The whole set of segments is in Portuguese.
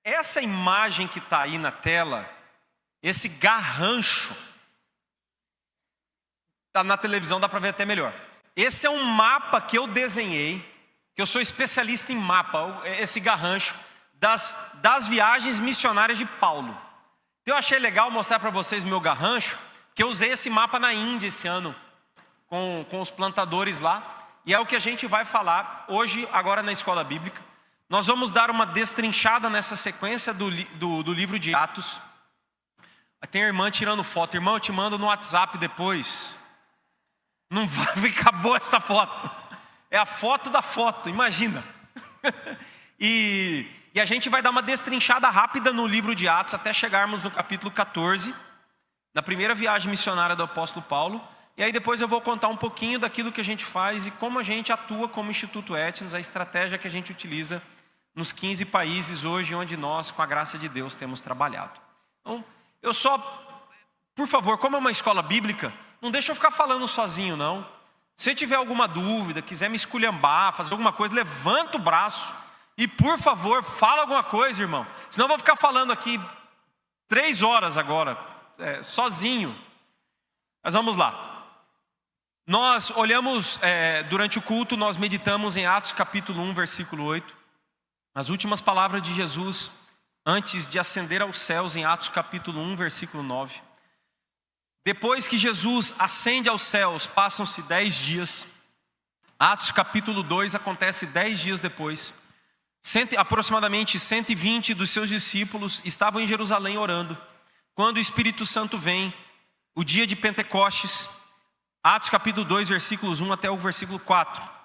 Essa imagem que está aí na tela, esse garrancho, tá na televisão, dá para ver até melhor. Esse é um mapa que eu desenhei, que eu sou especialista em mapa, esse garrancho das viagens missionárias de Paulo. Então eu achei legal mostrar para vocês o meu garrancho, que eu usei esse mapa na Índia esse ano, com os plantadores lá. E é o que a gente vai falar hoje, agora na escola bíblica. Nós vamos dar uma destrinchada nessa sequência do livro de Atos. Tem a irmã tirando foto. Irmão, eu te mando no WhatsApp depois. Não vai ficar boa essa foto. É a foto da foto, imagina. E a gente vai dar uma destrinchada rápida no livro de Atos, até chegarmos no capítulo 14, na primeira viagem missionária do apóstolo Paulo. E aí depois eu vou contar um pouquinho daquilo que a gente faz e como a gente atua como Instituto Etnos, a estratégia que a gente utiliza nos 15 países hoje onde nós, com a graça de Deus, temos trabalhado. Então, por favor, como é uma escola bíblica, não deixa eu ficar falando sozinho não. Se tiver alguma dúvida, quiser me esculhambar, fazer alguma coisa, levanta o braço e por favor, fala alguma coisa, irmão. Senão eu vou ficar falando aqui 3 horas agora, sozinho. Mas vamos lá. Nós olhamos, durante o culto, nós meditamos em Atos capítulo 1, versículo 8. As últimas palavras de Jesus, antes de ascender aos céus, em Atos capítulo 1, versículo 9. Depois que Jesus ascende aos céus, passam-se 10 dias. Atos capítulo 2 acontece 10 dias depois. Aproximadamente 120 dos seus discípulos estavam em Jerusalém orando. Quando o Espírito Santo vem, o dia de Pentecostes, Atos capítulo 2, versículos 1 até o versículo 4.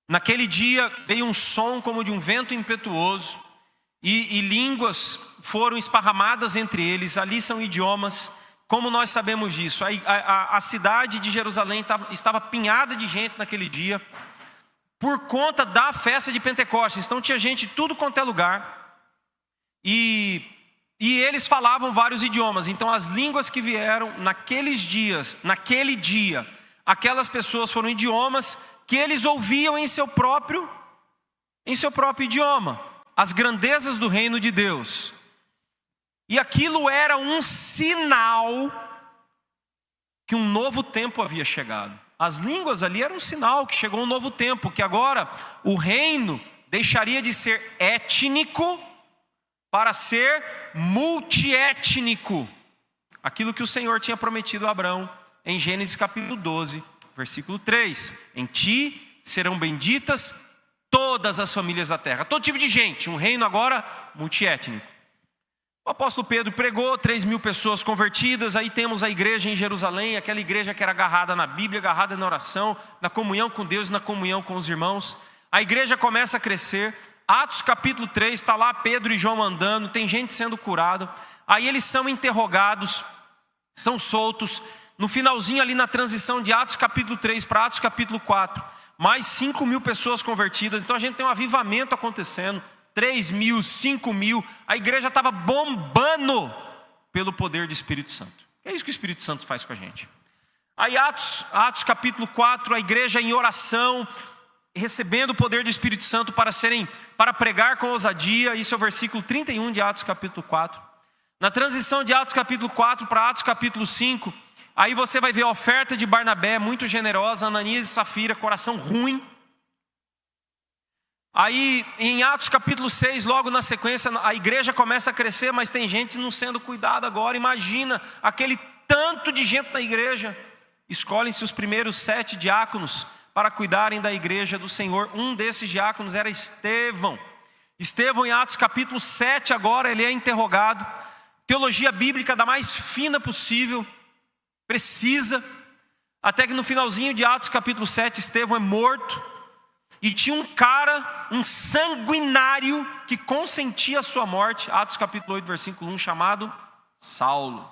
Naquele dia veio um som como de um vento impetuoso, e línguas foram esparramadas entre eles. Ali são idiomas. Como nós sabemos disso? A cidade de Jerusalém estava apinhada de gente naquele dia, por conta da festa de Pentecostes. Então tinha gente de tudo quanto é lugar, e eles falavam vários idiomas. Então as línguas que vieram naquele dia, aquelas pessoas foram idiomas que eles ouviam em seu próprio idioma, as grandezas do reino de Deus. E aquilo era um sinal que um novo tempo havia chegado. As línguas ali eram um sinal que chegou um novo tempo, que agora o reino deixaria de ser étnico para ser multiétnico. Aquilo que o Senhor tinha prometido a Abraão em Gênesis capítulo 12, versículo 3. Em ti serão benditas todas as famílias da terra. Todo tipo de gente, um reino agora multiétnico. O apóstolo Pedro pregou, 3.000 pessoas convertidas. Aí temos a igreja em Jerusalém, aquela igreja que era agarrada na Bíblia, agarrada na oração, na comunhão com Deus e na comunhão com os irmãos. A igreja começa a crescer. Atos capítulo 3, está lá Pedro e João andando, tem gente sendo curada. Aí eles são interrogados, são soltos. No finalzinho ali na transição de Atos capítulo 3 para Atos capítulo 4, mais 5.000 pessoas convertidas. Então a gente tem um avivamento acontecendo, 3.000, 5.000. A igreja estava bombando pelo poder do Espírito Santo. É isso que o Espírito Santo faz com a gente. Aí Atos capítulo 4, a igreja em oração, recebendo o poder do Espírito Santo para pregar com ousadia. Isso é o versículo 31 de Atos capítulo 4. Na transição de Atos capítulo 4 para Atos capítulo 5, aí você vai ver a oferta de Barnabé, muito generosa, Ananias e Safira, coração ruim. Aí em Atos capítulo 6, logo na sequência, a igreja começa a crescer, mas tem gente não sendo cuidada agora. Imagina aquele tanto de gente na igreja. Escolhem-se os primeiros 7 diáconos para cuidarem da igreja do Senhor. Um desses diáconos era Estevão. Estevão, em Atos capítulo 7 agora, ele é interrogado. Teologia bíblica da mais fina possível, precisa. Até que no finalzinho de Atos capítulo 7, Estevão é morto. E tinha um cara, um sanguinário, que consentia a sua morte. Atos capítulo 8, versículo 1, chamado Saulo.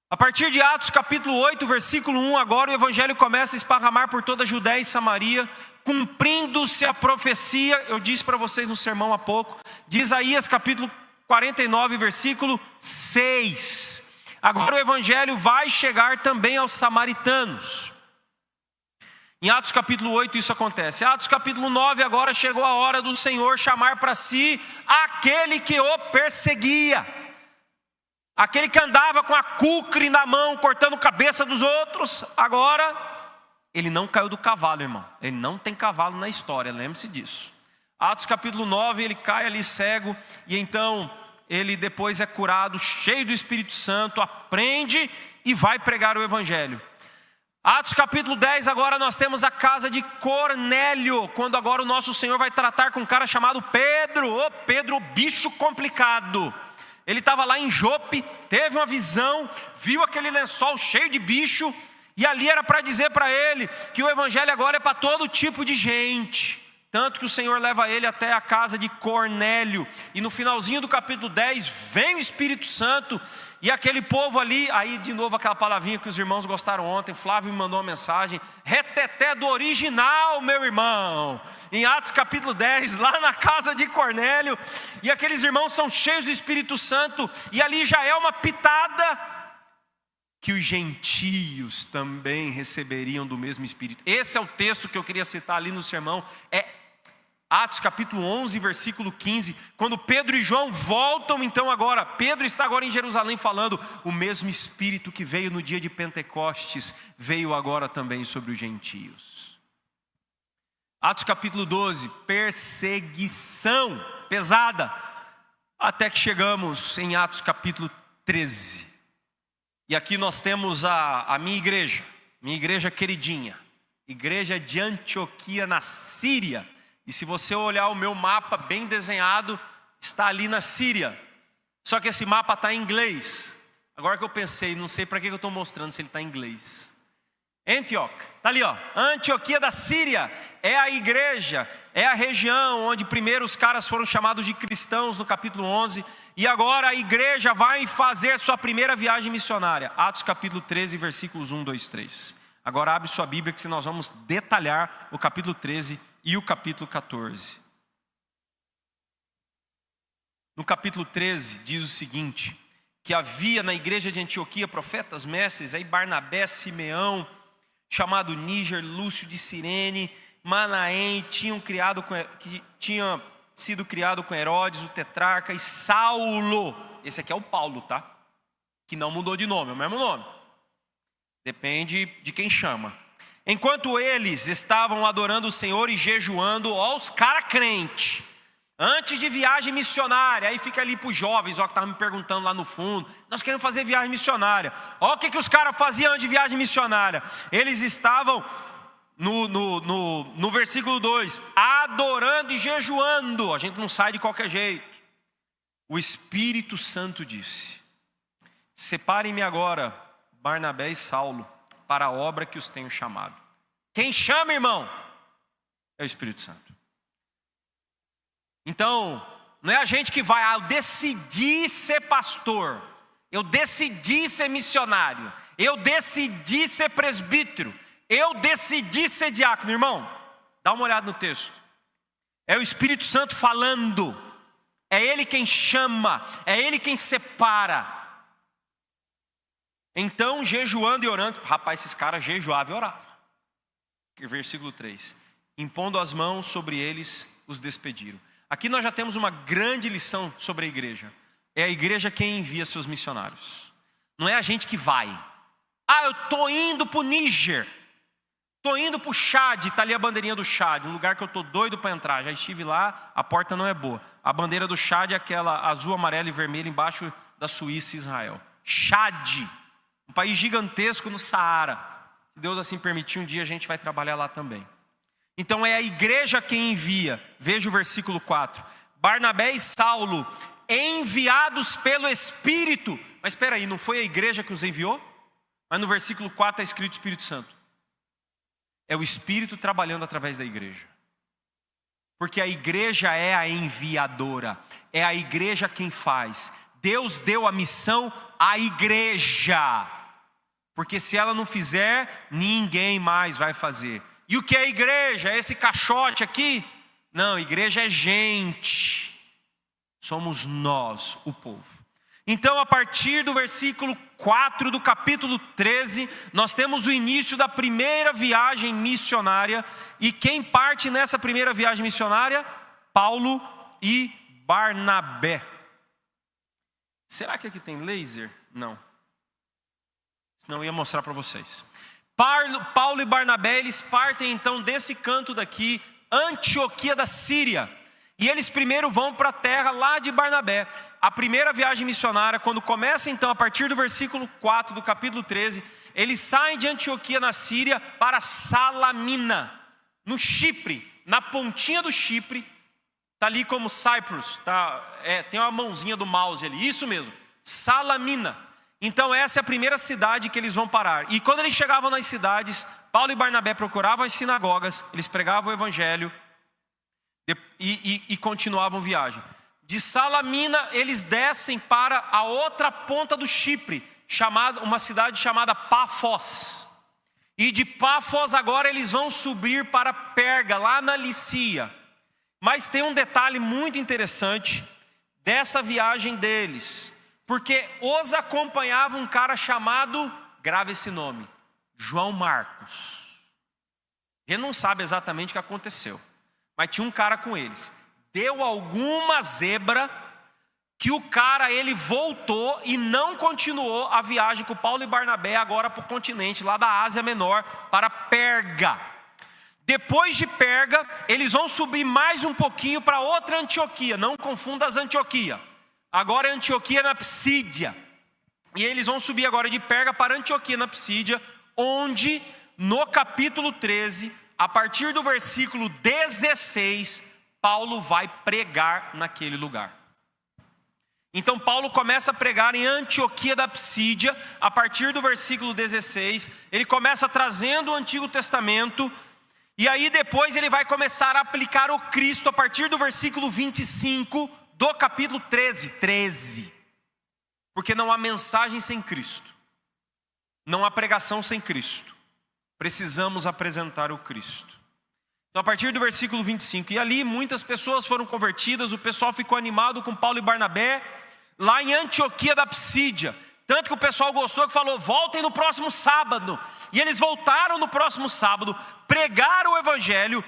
A partir de Atos capítulo 8, versículo 1, agora o evangelho começa a esparramar por toda a Judéia e Samaria, cumprindo-se a profecia, eu disse para vocês no sermão há pouco, de Isaías capítulo 49, versículo 6. Agora o evangelho vai chegar também aos samaritanos. Em Atos capítulo 8 isso acontece. Atos capítulo 9, agora chegou a hora do Senhor chamar para si aquele que o perseguia. Aquele que andava com a culcre na mão, cortando a cabeça dos outros. Agora, ele não caiu do cavalo, irmão. Ele não tem cavalo na história, lembre-se disso. Atos capítulo 9, ele cai ali cego. E então, ele depois é curado, cheio do Espírito Santo, aprende e vai pregar o Evangelho. Atos capítulo 10, agora nós temos a casa de Cornélio, quando agora o nosso Senhor vai tratar com um cara chamado Pedro. Ô Pedro, bicho complicado. Ele estava lá em Jope, teve uma visão, viu aquele lençol cheio de bicho, e ali era para dizer para ele que o Evangelho agora é para todo tipo de gente. Tanto que o Senhor leva ele até a casa de Cornélio. E no finalzinho do capítulo 10, vem o Espírito Santo. E aquele povo ali, aí de novo aquela palavrinha que os irmãos gostaram ontem. Flávio me mandou uma mensagem. Reteté do original, meu irmão. Em Atos capítulo 10, lá na casa de Cornélio. E aqueles irmãos são cheios do Espírito Santo. E ali já é uma pitada que os gentios também receberiam do mesmo Espírito. Esse é o texto que eu queria citar ali no sermão. É Atos capítulo 11, versículo 15, quando Pedro e João voltam então agora, Pedro está agora em Jerusalém falando, o mesmo Espírito que veio no dia de Pentecostes, veio agora também sobre os gentios. Atos capítulo 12, perseguição pesada, até que chegamos em Atos capítulo 13. E aqui nós temos a minha igreja queridinha, igreja de Antioquia na Síria. E se você olhar o meu mapa bem desenhado, está ali na Síria. Só que esse mapa está em inglês. Agora que eu pensei, não sei para que eu estou mostrando se ele está em inglês. Antioch, está ali ó. Antioquia da Síria é a igreja, é a região onde primeiro os caras foram chamados de cristãos no capítulo 11. E agora a igreja vai fazer sua primeira viagem missionária. Atos capítulo 13, versículos 1, 2, 3. Agora abre sua Bíblia que nós vamos detalhar o capítulo 13 e o capítulo 14. No capítulo 13 diz o seguinte, que havia na igreja de Antioquia profetas, mestres, aí Barnabé, Simeão, chamado Níger, Lúcio de Cirene, Manaém, que tinha sido criado com Herodes, o tetrarca, e Saulo, esse aqui é o Paulo, tá? Que não mudou de nome, é o mesmo nome. Depende de quem chama. Enquanto eles estavam adorando o Senhor e jejuando, ó os caras crentes, antes de viagem missionária, aí fica ali para os jovens, ó que estavam me perguntando lá no fundo, nós queremos fazer viagem missionária. Ó o que os caras faziam antes de viagem missionária, eles estavam no versículo 2, adorando e jejuando, a gente não sai de qualquer jeito. O Espírito Santo disse, separem-me agora Barnabé e Saulo, para a obra que os tenho chamado. Quem chama, irmão, é o Espírito Santo. Então, não é a gente que vai, eu decidi ser pastor, eu decidi ser missionário, eu decidi ser presbítero, eu decidi ser diácono. Irmão, dá uma olhada no texto. É o Espírito Santo falando, é Ele quem chama, é Ele quem separa. Então, jejuando e orando, rapaz, esses caras jejuavam e oravam. Versículo 3. Impondo as mãos sobre eles, os despediram. Aqui nós já temos uma grande lição sobre a igreja. É a igreja quem envia seus missionários. Não é a gente que vai. Eu estou indo para o Níger. Estou indo para o Chad, está ali a bandeirinha do Chad, um lugar que eu estou doido para entrar. Já estive lá, a porta não é boa. A bandeira do Chad é aquela azul, amarela e vermelha embaixo da Suíça e Israel. Chad. Um país gigantesco no Saara. Se Deus assim permitir, um dia a gente vai trabalhar lá também. Então é a igreja quem envia. Veja o versículo 4. Barnabé e Saulo, enviados pelo Espírito. Mas espera aí, não foi a igreja que os enviou? Mas no versículo 4 está escrito Espírito Santo. É o Espírito trabalhando através da igreja. Porque a igreja é a enviadora. É a igreja quem faz. Deus deu a missão à igreja. Porque se ela não fizer, ninguém mais vai fazer. E o que é a igreja? É esse caixote aqui? Não, igreja é gente. Somos nós, o povo. Então, a partir do versículo 4 do capítulo 13, nós temos o início da primeira viagem missionária. E quem parte nessa primeira viagem missionária? Paulo e Barnabé. Será que aqui tem laser? Não. Senão eu ia mostrar para vocês. Paulo e Barnabé, eles partem então desse canto daqui, Antioquia da Síria. E eles primeiro vão para a terra lá de Barnabé. A primeira viagem missionária, quando começa então a partir do versículo 4 do capítulo 13, eles saem de Antioquia na Síria para Salamina, no Chipre, na pontinha do Chipre, está ali como Cyprus, tem uma mãozinha do mouse ali, isso mesmo, Salamina. Então essa é a primeira cidade que eles vão parar. E quando eles chegavam nas cidades, Paulo e Barnabé procuravam as sinagogas, eles pregavam o evangelho e continuavam viagem. De Salamina eles descem para a outra ponta do Chipre, uma cidade chamada Pafos. E de Pafos agora eles vão subir para Perga, lá na Lícia. Mas tem um detalhe muito interessante dessa viagem deles, porque os acompanhava um cara chamado, grave esse nome, João Marcos. A gente não sabe exatamente o que aconteceu, mas tinha um cara com eles. Deu alguma zebra que o cara ele voltou e não continuou a viagem com Paulo e Barnabé agora para o continente lá da Ásia Menor, para Perga. Depois de Perga, eles vão subir mais um pouquinho para outra Antioquia. Não confunda as Antioquia. Agora é Antioquia na Psídia. E eles vão subir agora de Perga para Antioquia na Psídia, onde no capítulo 13, a partir do versículo 16, Paulo vai pregar naquele lugar. Então Paulo começa a pregar em Antioquia da Psídia, a partir do versículo 16, ele começa trazendo o Antigo Testamento, e aí depois ele vai começar a aplicar o Cristo a partir do versículo 25 do capítulo 13. Porque não há mensagem sem Cristo, não há pregação sem Cristo, precisamos apresentar o Cristo. Então a partir do versículo 25, e ali muitas pessoas foram convertidas, o pessoal ficou animado com Paulo e Barnabé, lá em Antioquia da Psídia, tanto que o pessoal gostou que falou, voltem no próximo sábado, e eles voltaram no próximo sábado, pregaram o evangelho,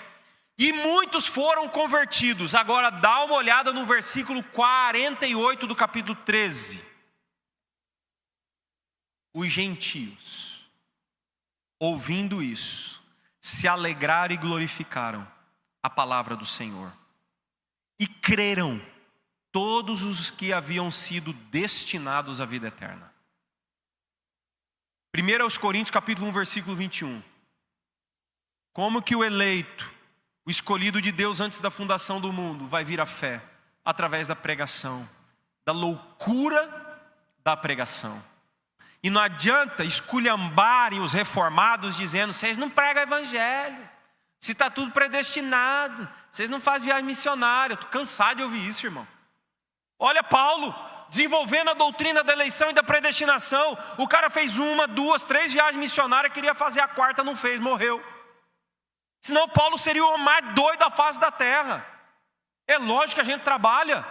e muitos foram convertidos. Agora dá uma olhada no versículo 48 do capítulo 13, os gentios, ouvindo isso, se alegraram e glorificaram a palavra do Senhor, e creram todos os que haviam sido destinados à vida eterna. 1 Coríntios capítulo 1, versículo 21. Como que o eleito, o escolhido de Deus antes da fundação do mundo, vai vir à fé? Através da pregação, da loucura da pregação. E não adianta esculhambarem os reformados dizendo, vocês não pregam evangelho, se está tudo predestinado, vocês não fazem viagem missionária. Eu estou cansado de ouvir isso, irmão. Olha Paulo, desenvolvendo a doutrina da eleição e da predestinação. O cara fez 1, 2, 3 viagens missionárias, queria fazer a 4ª, não fez, morreu. Senão Paulo seria o homem mais doido da face da terra. É lógico que a gente trabalha.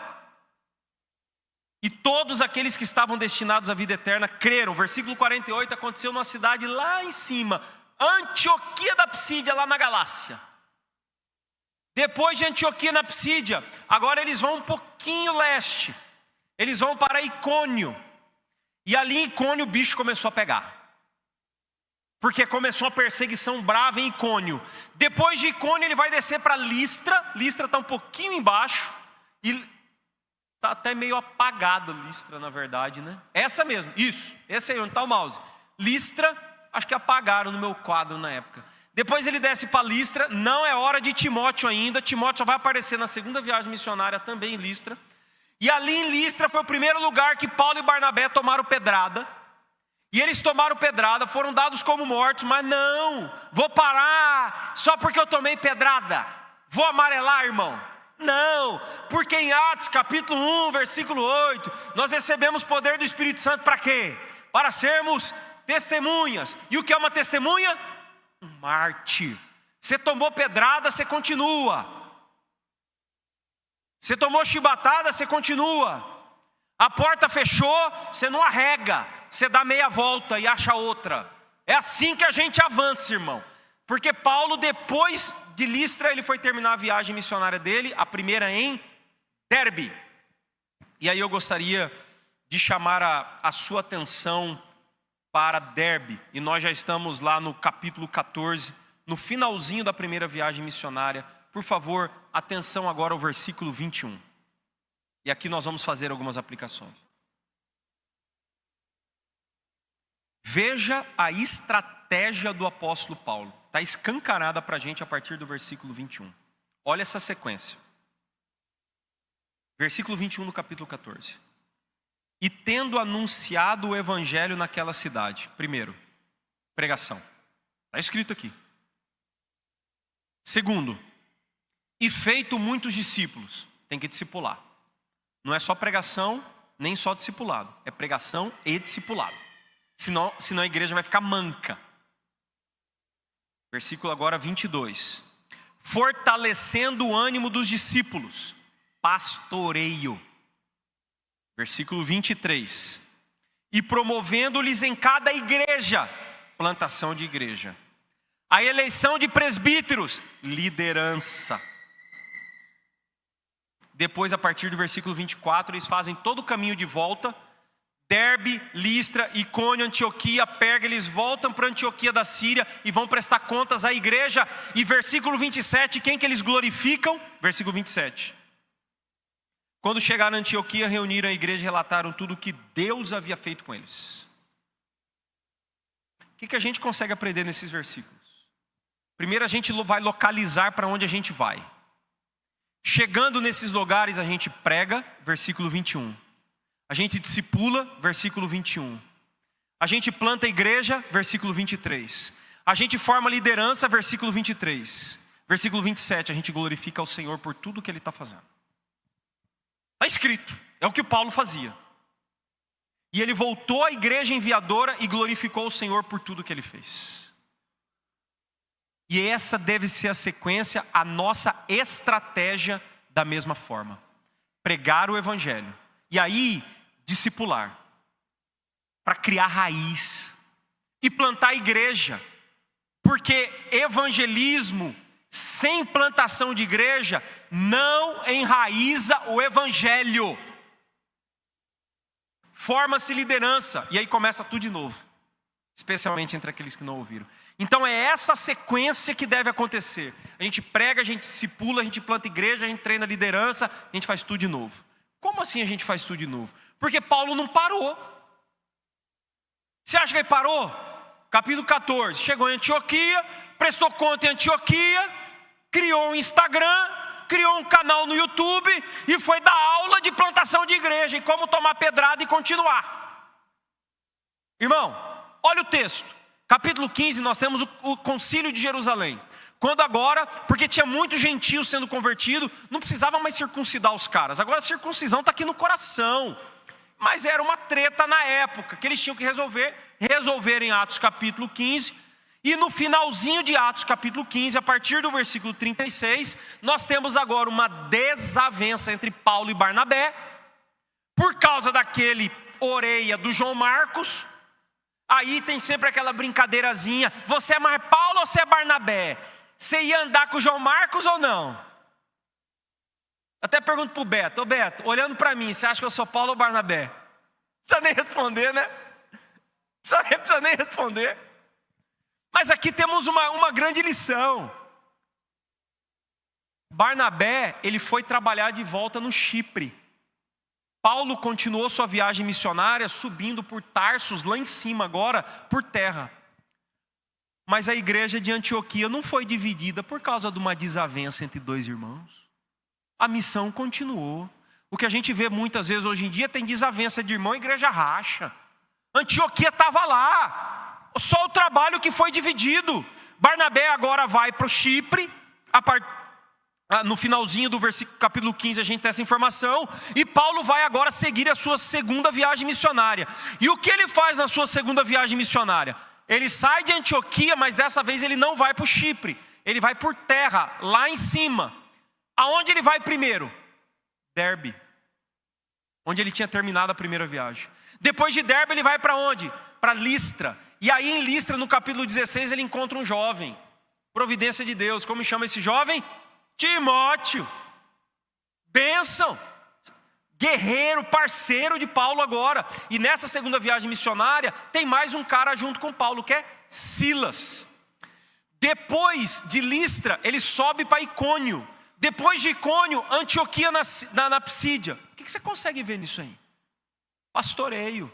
E todos aqueles que estavam destinados à vida eterna creram. Versículo 48 aconteceu numa cidade lá em cima, Antioquia da Psídia, lá na Galácia. Depois de Antioquia na Psídia, agora eles vão um pouquinho leste. Eles vão para Icônio. E ali em Icônio o bicho começou a pegar. Porque começou a perseguição brava em Icônio. Depois de Icônio ele vai descer para Listra. Listra está um pouquinho embaixo. E está até meio apagado Listra, na verdade, né? Essa mesmo, isso. Esse aí, onde está o mouse. Listra, acho que apagaram no meu quadro na época. Depois ele desce para Listra, não é hora de Timóteo ainda. Timóteo só vai aparecer na segunda viagem missionária também em Listra. E ali em Listra foi o primeiro lugar que Paulo e Barnabé tomaram pedrada. E eles tomaram pedrada, foram dados como mortos, mas não, vou parar só porque eu tomei pedrada. Vou amarelar, irmão. Não, porque em Atos capítulo 1, versículo 8, nós recebemos poder do Espírito Santo para quê? Para sermos testemunhas. E o que é uma testemunha? Um mártir. Você tomou pedrada, você continua. Você tomou chibatada, você continua. A porta fechou, você não arrega, você dá meia volta e acha outra. É assim que a gente avança, irmão. Porque Paulo, depois de Listra, ele foi terminar a viagem missionária dele, a primeira em Derbe. E aí eu gostaria de chamar a sua atenção para Derbe. E nós já estamos lá no capítulo 14, no finalzinho da primeira viagem missionária. Por favor, atenção agora ao versículo 21. E aqui nós vamos fazer algumas aplicações. Veja a estratégia do apóstolo Paulo. Está escancarada para a gente a partir do versículo 21. Olha essa sequência. Versículo 21 no capítulo 14. E tendo anunciado o evangelho naquela cidade. Primeiro, pregação. Está escrito aqui. Segundo, e feito muitos discípulos. Tem que discipular. Não é só pregação, nem só discipulado. É pregação e discipulado. Senão a igreja vai ficar manca. Versículo agora 22. Fortalecendo o ânimo dos discípulos. Pastoreio. Versículo 23. E promovendo-lhes em cada igreja. Plantação de igreja. A eleição de presbíteros. Liderança. Depois, a partir do versículo 24, eles fazem todo o caminho de volta. Derbe, Listra, Icônio, Antioquia, Perga, eles voltam para Antioquia da Síria e vão prestar contas à igreja. E versículo 27, quem que eles glorificam? Versículo 27. Quando chegaram a Antioquia, reuniram a igreja e relataram tudo o que Deus havia feito com eles. O que a gente consegue aprender nesses versículos? Primeiro, a gente vai localizar para onde a gente vai. Chegando nesses lugares, a gente prega, versículo 21. A gente discipula, versículo 21. A gente planta a igreja, versículo 23. A gente forma liderança, versículo 23. Versículo 27, a gente glorifica ao Senhor por tudo que Ele está fazendo. Está escrito, é o que Paulo fazia. E ele voltou à igreja enviadora e glorificou o Senhor por tudo que Ele fez. E essa deve ser a sequência, a nossa estratégia da mesma forma. Pregar o evangelho. E aí, discipular. Para criar raiz. E plantar a igreja. Porque evangelismo sem plantação de igreja não enraiza o evangelho. Forma-se liderança. E aí começa tudo de novo. Especialmente entre aqueles que não ouviram. Então é essa sequência que deve acontecer. A gente prega, a gente discipula, a gente planta igreja, a gente treina liderança, a gente faz tudo de novo. Como assim a gente faz tudo de novo? Porque Paulo não parou. Você acha que ele parou? Capítulo 14, chegou em Antioquia, prestou conta em Antioquia, criou um Instagram, criou um canal no YouTube e foi dar aula de plantação de igreja e como tomar pedrada e continuar. Irmão, olha o texto. Capítulo 15, nós temos o concílio de Jerusalém. Quando agora, porque tinha muito gentio sendo convertido, não precisava mais circuncidar os caras. Agora a circuncisão está aqui no coração. Mas era uma treta na época, que eles tinham que resolver em Atos capítulo 15. E no finalzinho de Atos capítulo 15, a partir do versículo 36, nós temos agora uma desavença entre Paulo e Barnabé. Por causa daquele orelha do João Marcos. Aí tem sempre aquela brincadeirazinha, você é mais Paulo ou você é Barnabé? Você ia andar com o João Marcos ou não? Até pergunto pro Beto, ô Beto, olhando para mim, você acha que eu sou Paulo ou Barnabé? Não precisa nem responder, né? Não precisa nem responder. Mas aqui temos uma grande lição. Barnabé, ele foi trabalhar de volta no Chipre. Paulo continuou sua viagem missionária subindo por Tarsus, lá em cima agora, por terra. Mas a igreja de Antioquia não foi dividida por causa de uma desavença entre dois irmãos. A missão continuou. O que a gente vê muitas vezes hoje em dia, tem desavença de irmão, a igreja racha. Antioquia estava lá, só o trabalho que foi dividido. Barnabé agora vai para o Chipre, no finalzinho do versículo, capítulo 15 a gente tem essa informação. E Paulo vai agora seguir a sua segunda viagem missionária. E o que ele faz na sua segunda viagem missionária? Ele sai de Antioquia, mas dessa vez ele não vai para o Chipre. Ele vai por terra, lá em cima. Aonde ele vai primeiro? Derbe. onde ele tinha terminado a primeira viagem. Depois de Derbe ele vai para onde? Para Listra. E aí em Listra, no capítulo 16, ele encontra um jovem. Providência de Deus. Como chama esse jovem? Timóteo. Bênção. Guerreiro, parceiro de Paulo agora. E nessa segunda viagem missionária, tem mais um cara junto com Paulo, que é Silas. Depois de Listra, ele sobe para Icônio. Depois de Icônio, Antioquia na Psídia. O que você consegue ver nisso aí? Pastoreio.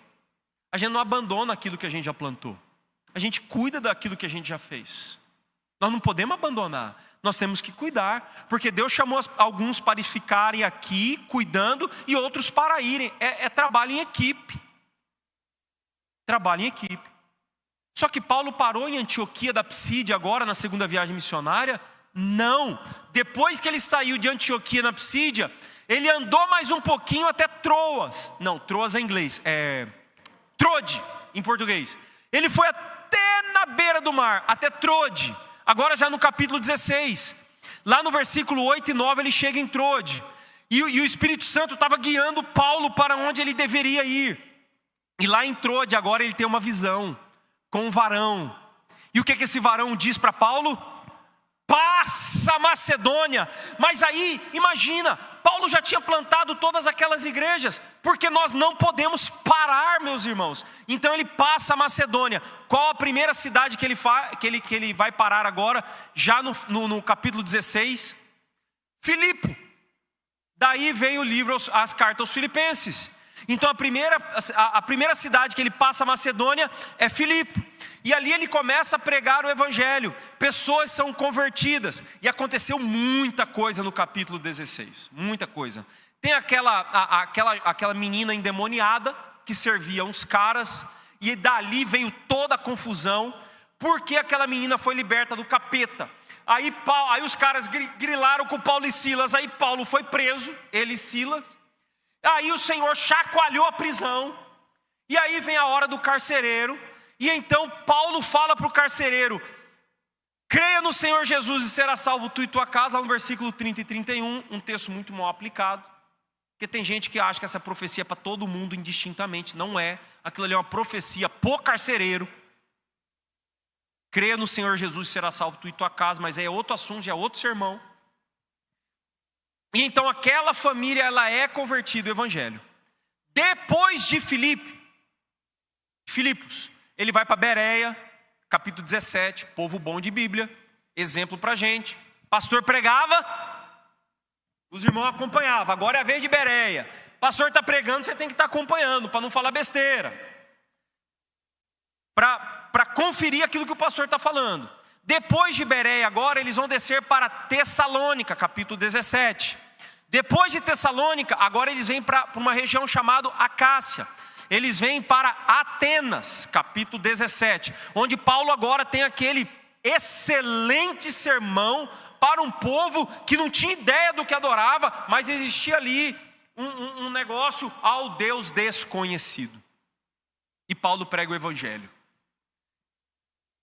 A gente não abandona aquilo que a gente já plantou. A gente cuida daquilo que a gente já fez. Nós não podemos abandonar. Nós temos que cuidar. Porque Deus chamou alguns para ficarem aqui cuidando e outros para irem. É trabalho em equipe. Trabalho em equipe. Só que Paulo parou em Antioquia da Psídia agora na segunda viagem missionária? Não. Depois que ele saiu de Antioquia na Psídia, ele andou mais um pouquinho até Troas. Não, Troas é em inglês. Trode, em português. Ele foi até na beira do mar, até Trode. Agora já no capítulo 16. Lá no versículo 8 e 9 ele chega em Trode. E o Espírito Santo estava guiando Paulo para onde ele deveria ir. E lá em Trode agora ele tem uma visão com um varão. E o que esse varão diz para Paulo? Passa a Macedônia. Mas aí, imagina, Paulo já tinha plantado todas aquelas igrejas, porque nós não podemos parar, meus irmãos. Então ele passa a Macedônia. Qual a primeira cidade que ele vai parar agora? Já no capítulo 16? Filipe. Daí vem o livro, as cartas aos Filipenses. Então a primeira cidade que ele passa a Macedônia é Filipe. E ali ele começa a pregar o evangelho. Pessoas são convertidas. E aconteceu muita coisa no capítulo 16. Muita coisa. Tem aquela menina endemoniada que servia uns caras. E dali veio toda a confusão. Porque aquela menina foi liberta do capeta. Aí os caras grilaram com Paulo e Silas. Aí Paulo foi preso, ele e Silas. Aí o Senhor chacoalhou a prisão. E aí vem a hora do carcereiro. E então Paulo fala para o carcereiro: creia no Senhor Jesus e será salvo tu e tua casa. Lá no versículo 30 e 31, um texto muito mal aplicado. Porque tem gente que acha que essa profecia é para todo mundo indistintamente. Não é. Aquilo ali é uma profecia pro carcereiro. Creia no Senhor Jesus e será salvo tu e tua casa. Mas é outro assunto, já é outro sermão. E então aquela família, ela é convertida ao evangelho. Depois de Filipos, ele vai para Bereia, capítulo 17, povo bom de Bíblia, exemplo para a gente. Pastor pregava, os irmãos acompanhavam. Agora é a vez de Bereia. Pastor está pregando, você tem que estar acompanhando, para não falar besteira. Para conferir aquilo que o pastor está falando. Depois de Bereia agora, eles vão descer para Tessalônica, capítulo 17. Depois de Tessalônica, agora eles vêm para uma região chamada Acácia. Eles vêm para Atenas, capítulo 17, onde Paulo agora tem aquele excelente sermão para um povo que não tinha ideia do que adorava, mas existia ali um negócio ao Deus desconhecido. E Paulo prega o evangelho.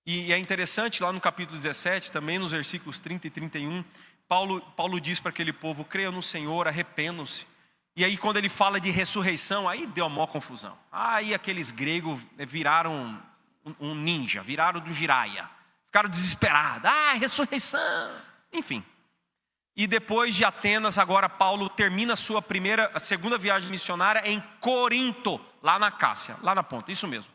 E é interessante, lá no capítulo 17, também nos versículos 30 e 31, Paulo diz para aquele povo: creiam no Senhor, arrependam-se. E aí quando ele fala de ressurreição, aí deu a maior confusão. Aí aqueles gregos viraram um ninja, viraram do giraia. Ficaram desesperados. Ressurreição. Enfim. E depois de Atenas, agora Paulo termina a segunda viagem missionária em Corinto, lá na Cássia, lá na ponta, isso mesmo.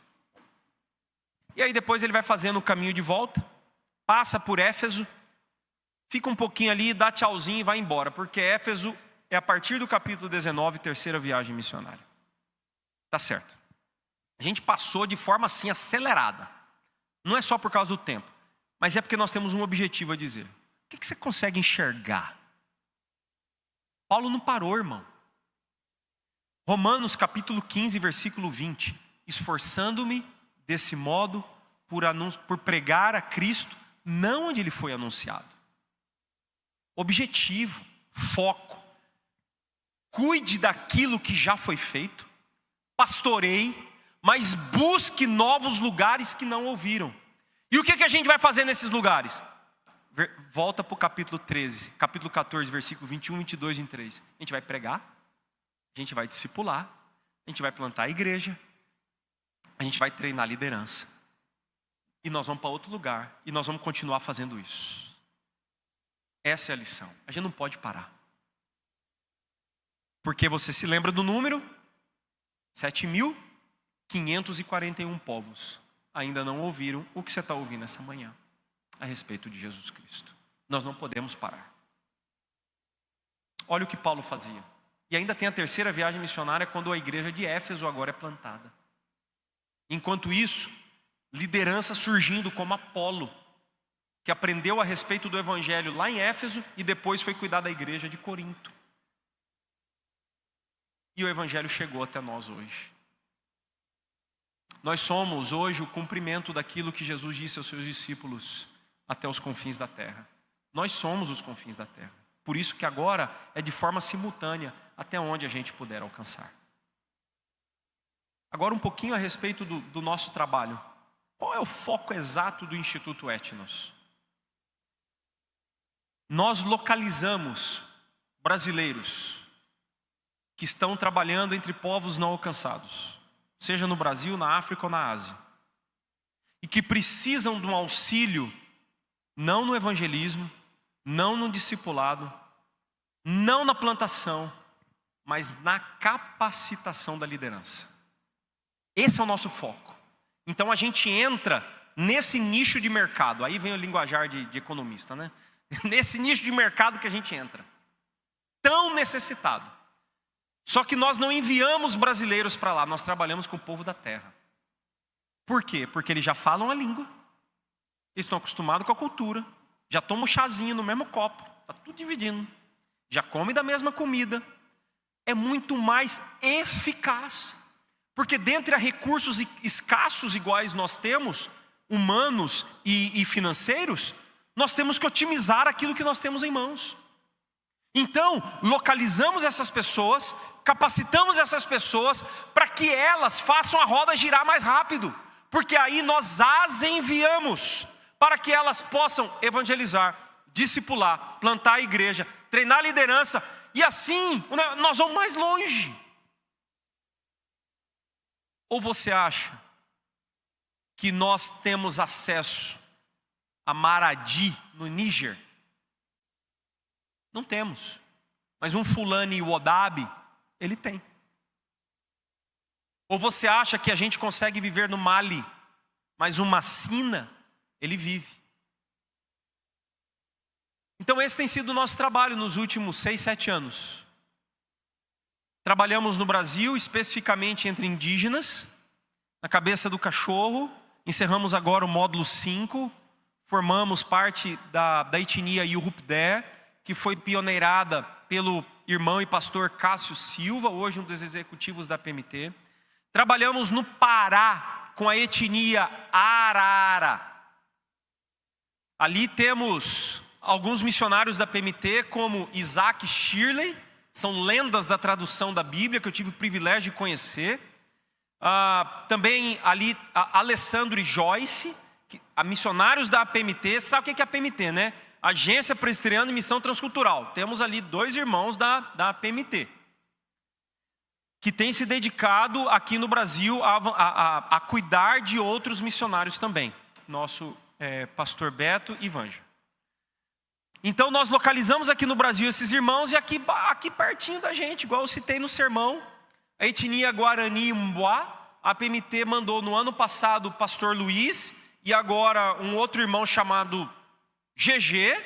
E aí depois ele vai fazendo o caminho de volta, passa por Éfeso, fica um pouquinho ali, dá tchauzinho e vai embora, porque Éfeso é a partir do capítulo 19, terceira viagem missionária. Tá certo. A gente passou de forma assim acelerada. Não é só por causa do tempo, mas é porque nós temos um objetivo a dizer. O que você consegue enxergar? Paulo não parou, irmão. Romanos capítulo 15, versículo 20. Esforçando-me desse modo por pregar a Cristo, não onde ele foi anunciado. Objetivo, foco. Cuide daquilo que já foi feito, pastoreie, mas busque novos lugares que não ouviram. E o que a gente vai fazer nesses lugares? Volta para o capítulo 13, capítulo 14, versículo 21, 22 e 23. A gente vai pregar, A gente vai discipular, a gente vai plantar a igreja, a gente vai treinar a liderança. E nós vamos para outro lugar, e nós vamos continuar fazendo isso. Essa é a lição. A gente não pode parar. Porque você se lembra do número? 7.541 povos ainda não ouviram o que você está ouvindo essa manhã a respeito de Jesus Cristo. Nós não podemos parar. Olha o que Paulo fazia. E ainda tem a terceira viagem missionária, quando a igreja de Éfeso agora é plantada. Enquanto isso, liderança surgindo como Apolo, que aprendeu a respeito do evangelho lá em Éfeso e depois foi cuidar da igreja de Corinto. E o evangelho chegou até nós hoje. Nós somos hoje o cumprimento daquilo que Jesus disse aos seus discípulos até os confins da terra. Nós somos os confins da terra. Por isso que agora é de forma simultânea até onde a gente puder alcançar. Agora um pouquinho a respeito do nosso trabalho. Qual é o foco exato do Instituto Etnos? Nós localizamos brasileiros que estão trabalhando entre povos não alcançados, seja no Brasil, na África ou na Ásia, e que precisam de um auxílio, não no evangelismo, não no discipulado, não na plantação, mas na capacitação da liderança. Esse é o nosso foco. Então a gente entra nesse nicho de mercado, aí vem o linguajar de economista, né? Nesse nicho de mercado que a gente entra, tão necessitado. Só que nós não enviamos brasileiros para lá, nós trabalhamos com o povo da terra. Por quê? Porque eles já falam a língua, eles estão acostumados com a cultura, já tomam um chazinho no mesmo copo, está tudo dividindo, já comem da mesma comida. É muito mais eficaz, porque dentre a recursos escassos iguais nós temos, humanos e financeiros, nós temos que otimizar aquilo que nós temos em mãos. Então, localizamos essas pessoas, capacitamos essas pessoas para que elas façam a roda girar mais rápido, porque aí nós as enviamos para que elas possam evangelizar, discipular, plantar a igreja, treinar a liderança, e assim nós vamos mais longe. Ou você acha que nós temos acesso a Maradi, no Níger? Não temos. Mas um fulano em Wodab, ele tem. Ou você acha que a gente consegue viver no Mali, mas uma Sina, ele vive. Então esse tem sido o nosso trabalho nos últimos 6, 7 anos. Trabalhamos no Brasil, especificamente entre indígenas, na cabeça do cachorro. Encerramos agora o módulo 5. Formamos parte da etnia Yurupdé, que foi pioneirada pelo irmão e pastor Cássio Silva, hoje um dos executivos da PMT. Trabalhamos no Pará com a etnia Arara. Ali temos alguns missionários da PMT, como Isaac Shirley, são lendas da tradução da Bíblia, que eu tive o privilégio de conhecer. Também ali Alessandro e Joyce, missionários da PMT. Sabe o que é a PMT, né? Agência Presbiteriana e Missão Transcultural. Temos ali 2 irmãos da PMT, que têm se dedicado aqui no Brasil a cuidar de outros missionários também. Nosso pastor Beto e Vanja. Então nós localizamos aqui no Brasil esses irmãos, e aqui pertinho da gente, igual eu citei no sermão, a etnia Guarani Umbuá, a PMT mandou no ano passado o pastor Luiz, e agora um outro irmão chamado GG,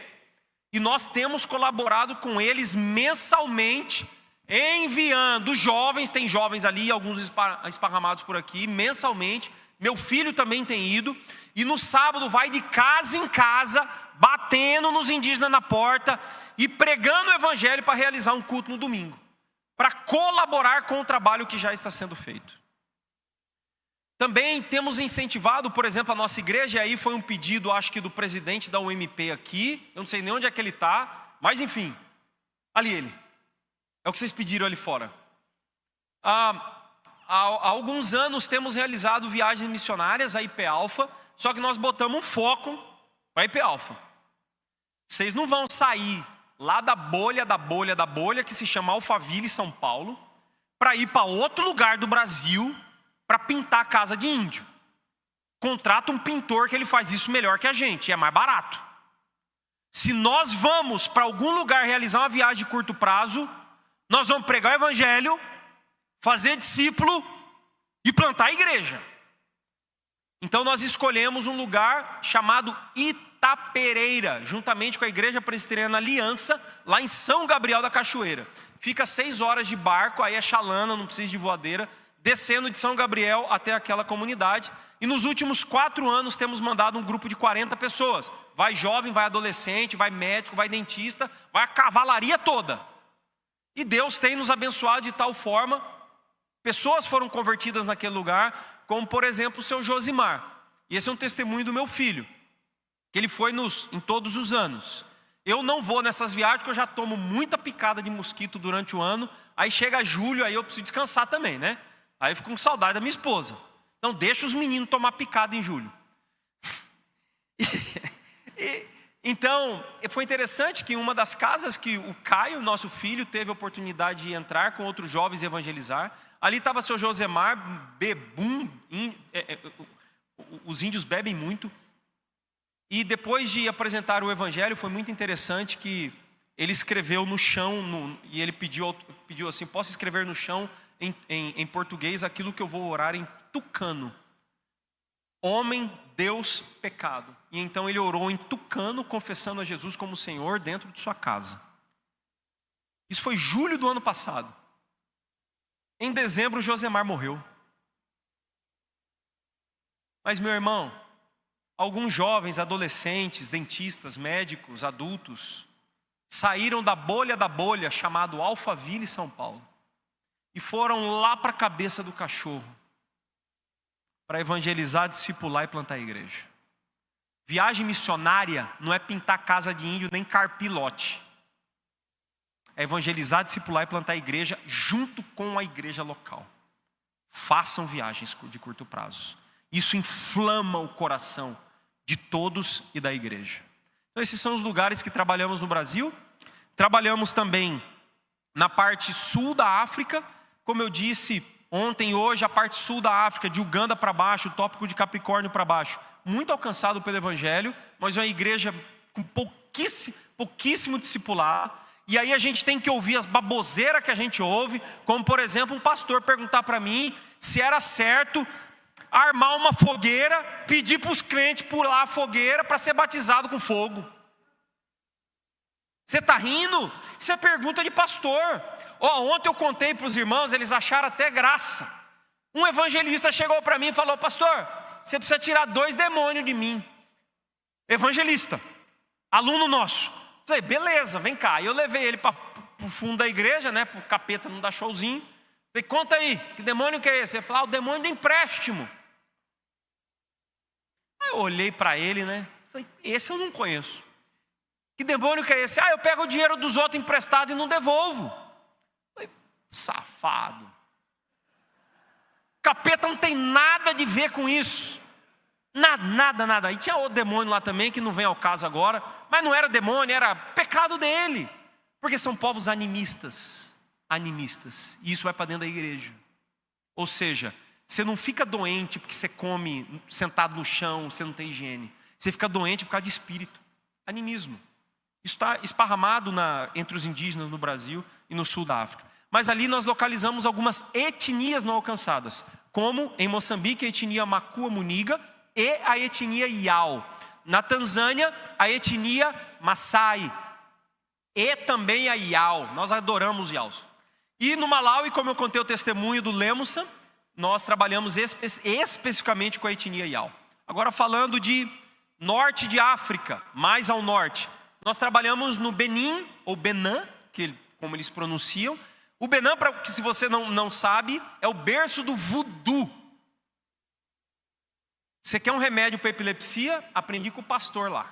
e nós temos colaborado com eles mensalmente, enviando jovens, tem jovens ali, alguns esparramados por aqui, mensalmente. Meu filho também tem ido, e no sábado vai de casa em casa, batendo nos indígenas na porta e pregando o evangelho para realizar um culto no domingo, para colaborar com o trabalho que já está sendo feito. Também temos incentivado, por exemplo, a nossa igreja, e aí foi um pedido, acho que do presidente da UMP aqui, eu não sei nem onde é que ele está, mas enfim, ali ele, é o que vocês pediram ali fora. Há alguns anos temos realizado viagens missionárias a IP Alpha, só que nós botamos um foco para IP Alpha. Vocês não vão sair lá da bolha que se chama Alphaville, São Paulo, para ir para outro lugar do Brasil para pintar a casa de índio. Contrata um pintor que ele faz isso melhor que a gente, é mais barato. Se nós vamos para algum lugar realizar uma viagem de curto prazo, nós vamos pregar o evangelho, fazer discípulo e plantar a igreja. Então nós escolhemos um lugar chamado Itapereira, juntamente com a Igreja Presbiteriana Aliança, lá em São Gabriel da Cachoeira. Fica 6 horas de barco, aí é chalana, não precisa de voadeira, descendo de São Gabriel até aquela comunidade. E nos últimos 4 anos temos mandado um grupo de 40 pessoas. Vai jovem, vai adolescente, vai médico, vai dentista, vai a cavalaria toda. E Deus tem nos abençoado de tal forma, pessoas foram convertidas naquele lugar, como por exemplo o seu Josimar. E esse é um testemunho do meu filho, que ele foi em todos os anos. Eu não vou nessas viagens porque eu já tomo muita picada de mosquito durante o ano. Aí chega julho, aí eu preciso descansar também, né? Aí eu fico com saudade da minha esposa. Então deixa os meninos tomar picada em julho. Então, foi interessante que em uma das casas que o Caio, nosso filho, teve a oportunidade de entrar com outros jovens e evangelizar. Ali estava seu Josemar, bebum, os índios bebem muito. E depois de apresentar o evangelho, foi muito interessante que ele escreveu no chão, e ele pediu assim, posso escrever no chão em português aquilo que eu vou orar em tucano. Homem, Deus, pecado. E então ele orou em tucano, confessando a Jesus como Senhor dentro de sua casa. Isso foi julho do ano passado. Em dezembro, Josemar morreu. Mas, meu irmão, alguns jovens, adolescentes, dentistas, médicos, adultos, saíram da bolha chamado Alphaville, São Paulo, e foram lá para a cabeça do cachorro, para evangelizar, discipular e plantar a igreja. Viagem missionária não é pintar casa de índio nem carpir lote. É evangelizar, discipular e plantar a igreja junto com a igreja local. Façam viagens de curto prazo. Isso inflama o coração de todos e da igreja. Então esses são os lugares que trabalhamos no Brasil. Trabalhamos também na parte sul da África. Como eu disse ontem e hoje, a parte sul da África, de Uganda para baixo, o tópico de Capricórnio para baixo, muito alcançado pelo evangelho, mas é uma igreja com pouquíssimo discipulado. E aí a gente tem que ouvir as baboseiras que a gente ouve, como por exemplo um pastor perguntar para mim se era certo armar uma fogueira, pedir para os crentes pular a fogueira para ser batizado com fogo. Você está rindo? Isso é pergunta de pastor. Ontem eu contei para os irmãos, eles acharam até graça. Um evangelista chegou para mim e falou: pastor, você precisa tirar 2 demônios de mim. Evangelista, aluno nosso. Falei, beleza, vem cá. E eu levei ele para o fundo da igreja, né, para o capeta não dar showzinho. Falei, conta aí, que demônio que é esse? Ele falou, o demônio do empréstimo. Aí eu olhei para ele, né, falei, esse eu não conheço. Que demônio que é esse? Eu pego o dinheiro dos outros emprestado e não devolvo. Falei, safado. Capeta não tem nada de ver com isso. Nada. E tinha outro demônio lá também, que não vem ao caso agora. Mas não era demônio, era pecado dele. Porque são povos animistas. E isso vai para dentro da igreja. Ou seja, você não fica doente porque você come sentado no chão, você não tem higiene. Você fica doente por causa de espírito. Animismo. Isso está esparramado entre os indígenas no Brasil e no sul da África. Mas ali nós localizamos algumas etnias não alcançadas. Como em Moçambique, a etnia Makua-Muniga e a etnia Yao. Na Tanzânia, a etnia Maasai e também a Yao. Nós adoramos Yaos. E no Malawi, como eu contei o testemunho do Lemusa, nós trabalhamos especificamente com a etnia Yao. Agora falando de norte de África, mais ao norte, nós trabalhamos no Benin, ou Benin, como eles pronunciam. O Benin, que se você não sabe, é o berço do voodoo. Você quer um remédio para epilepsia? Aprendi com o pastor lá.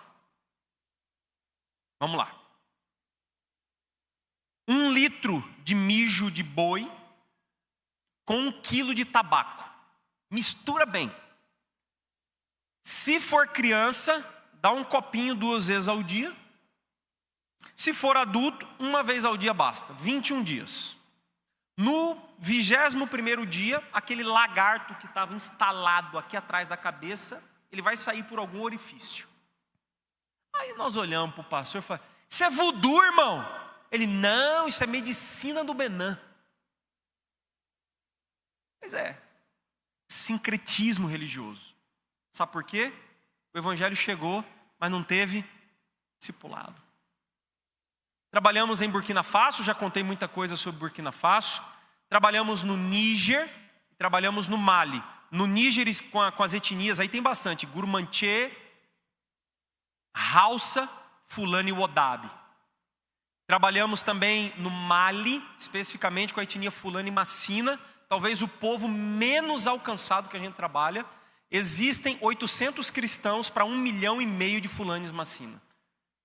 Vamos lá. 1 litro de mijo de boi com 1 quilo de tabaco. Mistura bem. Se for criança, dá um copinho 2 vezes ao dia. Se for adulto, 1 vez ao dia basta. 21 dias. No 21º dia, aquele lagarto que estava instalado aqui atrás da cabeça, ele vai sair por algum orifício. Aí nós olhamos para o pastor e falamos: isso é voodoo, irmão? Ele: não, isso é medicina do Benan. Pois é, sincretismo religioso. Sabe por quê? O evangelho chegou, mas não teve discipulado. Trabalhamos em Burkina Faso, já contei muita coisa sobre Burkina Faso. Trabalhamos no Níger, trabalhamos no Mali. No Níger, com as etnias, aí tem bastante: Gurmanché, Hausa, Fulani e Wodabi. Trabalhamos também no Mali, especificamente com a etnia Fulani e Massina, talvez o povo menos alcançado que a gente trabalha. Existem 800 cristãos para 1,5 milhão de Fulanis Massina,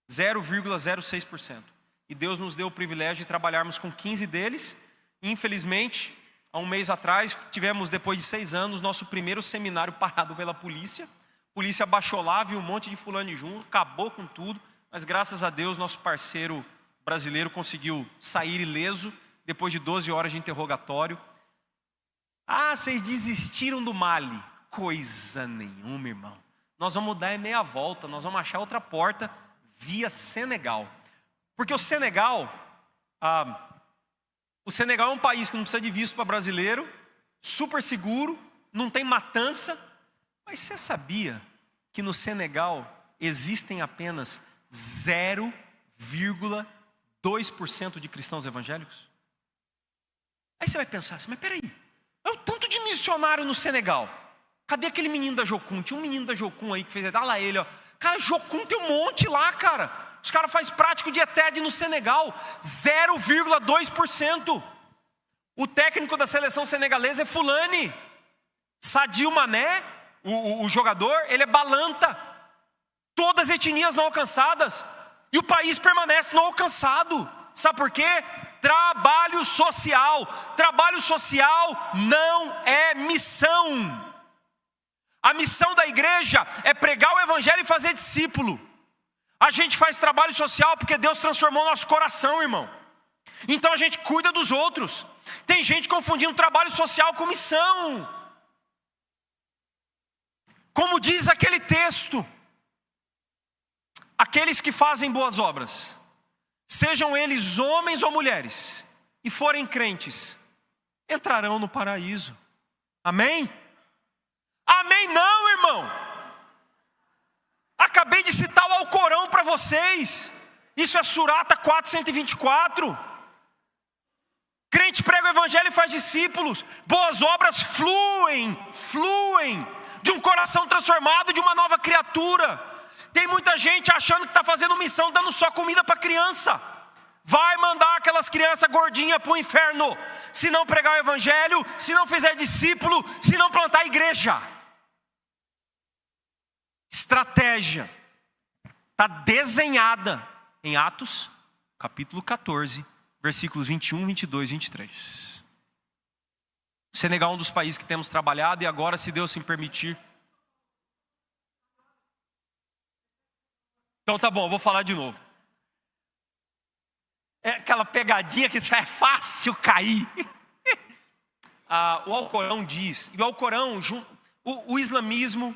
0,06%. E Deus nos deu o privilégio de trabalharmos com 15 deles. Infelizmente, há um mês atrás, tivemos, depois de 6 anos, nosso primeiro seminário parado pela polícia. A polícia baixou lá, viu um monte de fulano junto, acabou com tudo. Mas graças a Deus, nosso parceiro brasileiro conseguiu sair ileso, depois de 12 horas de interrogatório. Ah, vocês desistiram do Mali? Coisa nenhuma, irmão. Nós vamos dar meia volta, nós vamos achar outra porta via Senegal. Porque o Senegal é um país que não precisa de visto para brasileiro, super seguro, não tem matança. Mas você sabia que no Senegal existem apenas 0,2% de cristãos evangélicos? Aí você vai pensar assim: mas peraí, é o tanto de missionário no Senegal. Cadê aquele menino da Jocum? Tinha um menino da Jocum aí que fez, olha lá ele, ó. Cara, Jocum tem um monte lá, cara. Os caras fazem prático de ETED no Senegal, 0,2%. O técnico da seleção senegalesa é Fulani. Sadio Mané, o jogador, ele é Balanta. Todas as etnias não alcançadas. E o país permanece não alcançado. Sabe por quê? Trabalho social. Trabalho social não é missão. A missão da igreja é pregar o evangelho e fazer discípulo. A gente faz trabalho social porque Deus transformou nosso coração, irmão. Então a gente cuida dos outros. Tem gente confundindo trabalho social com missão. Como diz aquele texto: aqueles que fazem boas obras, sejam eles homens ou mulheres, e forem crentes, entrarão no paraíso. Amém? Amém não, irmão. Acabei de citar o Alcorão para vocês. Isso é Surata 4:124. Crente prega o evangelho e faz discípulos. Boas obras fluem de um coração transformado, de uma nova criatura. Tem muita gente achando que está fazendo missão dando só comida para criança. Vai mandar aquelas crianças gordinhas para o inferno se não pregar o evangelho, se não fizer discípulo, se não plantar igreja. Estratégia está desenhada em Atos, capítulo 14, versículos 21, 22 e 23. Senegal é um dos países que temos trabalhado, e agora, se Deus assim permitir. Então tá bom, vou falar de novo. É aquela pegadinha que é fácil cair. O Alcorão diz, e o Alcorão, o islamismo,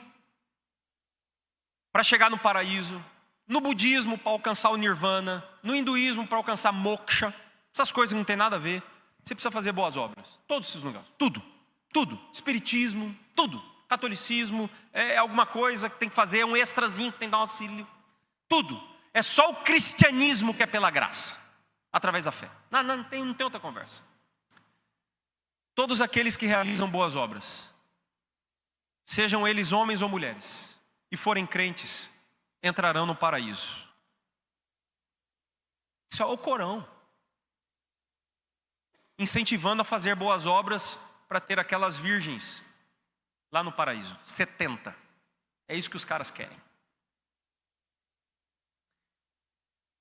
para chegar no paraíso, no budismo para alcançar o nirvana, no hinduísmo para alcançar moksha, essas coisas não tem nada a ver. Você precisa fazer boas obras, todos esses lugares, tudo, espiritismo, tudo, catolicismo, é alguma coisa que tem que fazer, é um extrazinho que tem que dar um auxílio, tudo. É só o cristianismo que é pela graça, através da fé. Não tem outra conversa. Todos aqueles que realizam boas obras, sejam eles homens ou mulheres, e forem crentes, entrarão no paraíso. Isso é o Corão, incentivando a fazer boas obras para ter aquelas virgens lá no paraíso, 70. É isso que os caras querem.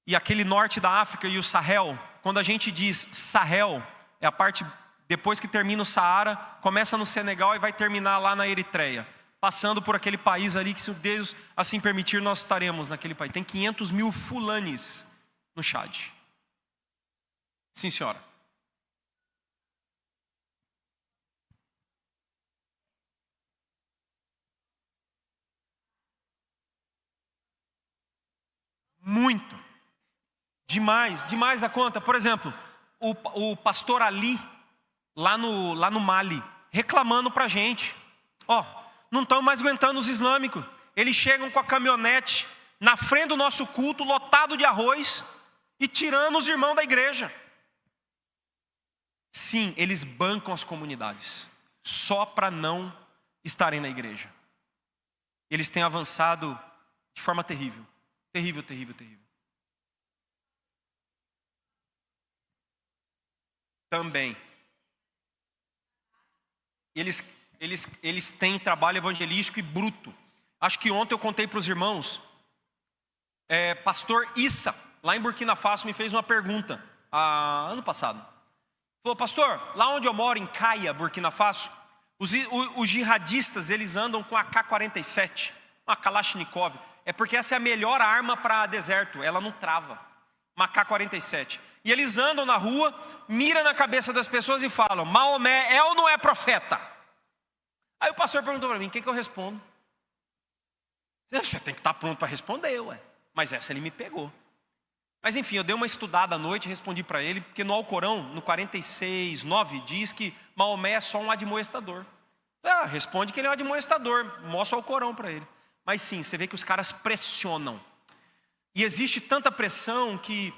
E aquele norte da África e o Sahel, quando a gente diz Sahel, é a parte depois que termina o Saara, começa no Senegal e vai terminar lá na Eritreia, passando por aquele país ali que, se Deus assim permitir, nós estaremos naquele país. Tem 500 mil fulanis no Chad. Sim, senhora. Demais, demais a conta. Por exemplo, o pastor Ali, lá no Mali, reclamando pra gente. Não estão mais aguentando os islâmicos. Eles chegam com a caminhonete na frente do nosso culto, lotado de arroz, e tirando os irmãos da igreja. Sim, eles bancam as comunidades, só para não estarem na igreja. Eles têm avançado de forma terrível. Terrível, terrível, terrível. Também. Eles têm trabalho evangelístico e bruto. Acho que ontem eu contei para os irmãos, pastor Issa, lá em Burkina Faso, me fez uma pergunta, ano passado. Falou, pastor, lá onde eu moro, em Caia, Burkina Faso, os jihadistas, eles andam com a AK-47, uma Kalashnikov. É porque essa é a melhor arma para deserto, ela não trava. Uma AK-47. E eles andam na rua, miram na cabeça das pessoas e falam, Maomé é ou não é profeta? Aí o pastor perguntou para mim, o que eu respondo? Você tem que estar pronto para responder, ué. Mas essa ele me pegou. Mas enfim, eu dei uma estudada à noite e respondi para ele, porque no Alcorão, no 46:9, diz que Maomé é só um admoestador. Responde que ele é um admoestador, mostra o Alcorão para ele. Mas sim, você vê que os caras pressionam. E existe tanta pressão que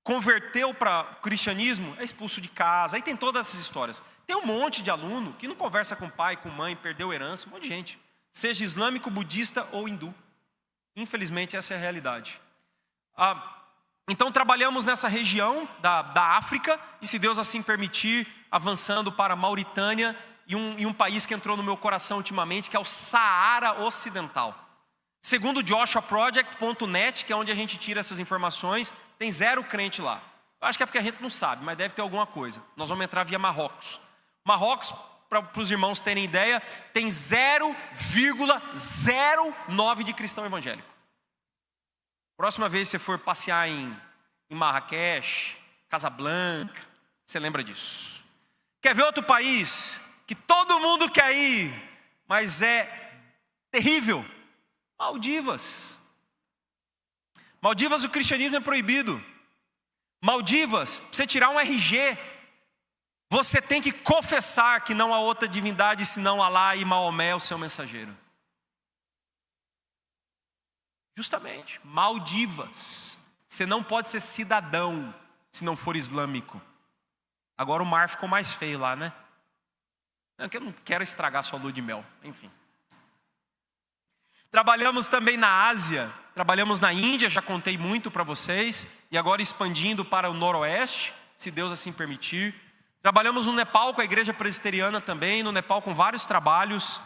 converteu para o cristianismo, é expulso de casa, aí tem todas essas histórias. Tem um monte de aluno que não conversa com pai, com mãe, perdeu herança, um monte de gente. Seja islâmico, budista ou hindu. Infelizmente essa é a realidade. Então trabalhamos nessa região da África, e se Deus assim permitir, avançando para a Mauritânia e um país que entrou no meu coração ultimamente, que é o Saara Ocidental. Segundo joshuaproject.net, que é onde a gente tira essas informações, tem 0 crente lá. Eu acho que é porque a gente não sabe, mas deve ter alguma coisa. Nós vamos entrar via Marrocos. Marrocos, para os irmãos terem ideia, tem 0,09 de cristão evangélico. Próxima vez que você for passear em Marrakech, Casablanca, você lembra disso. Quer ver outro país que todo mundo quer ir, mas é terrível? Maldivas. Maldivas, o cristianismo é proibido. Maldivas, para você tirar um RG, você tem que confessar que não há outra divindade senão Alá e Maomé, o seu mensageiro. Justamente, Maldivas. Você não pode ser cidadão se não for islâmico. Agora o mar ficou mais feio lá, né? Eu não quero estragar sua lua de mel, enfim. Trabalhamos também na Ásia, trabalhamos na Índia, já contei muito para vocês, e agora expandindo para o noroeste, se Deus assim permitir. Trabalhamos no Nepal com a igreja presbiteriana também, no Nepal com vários trabalhos.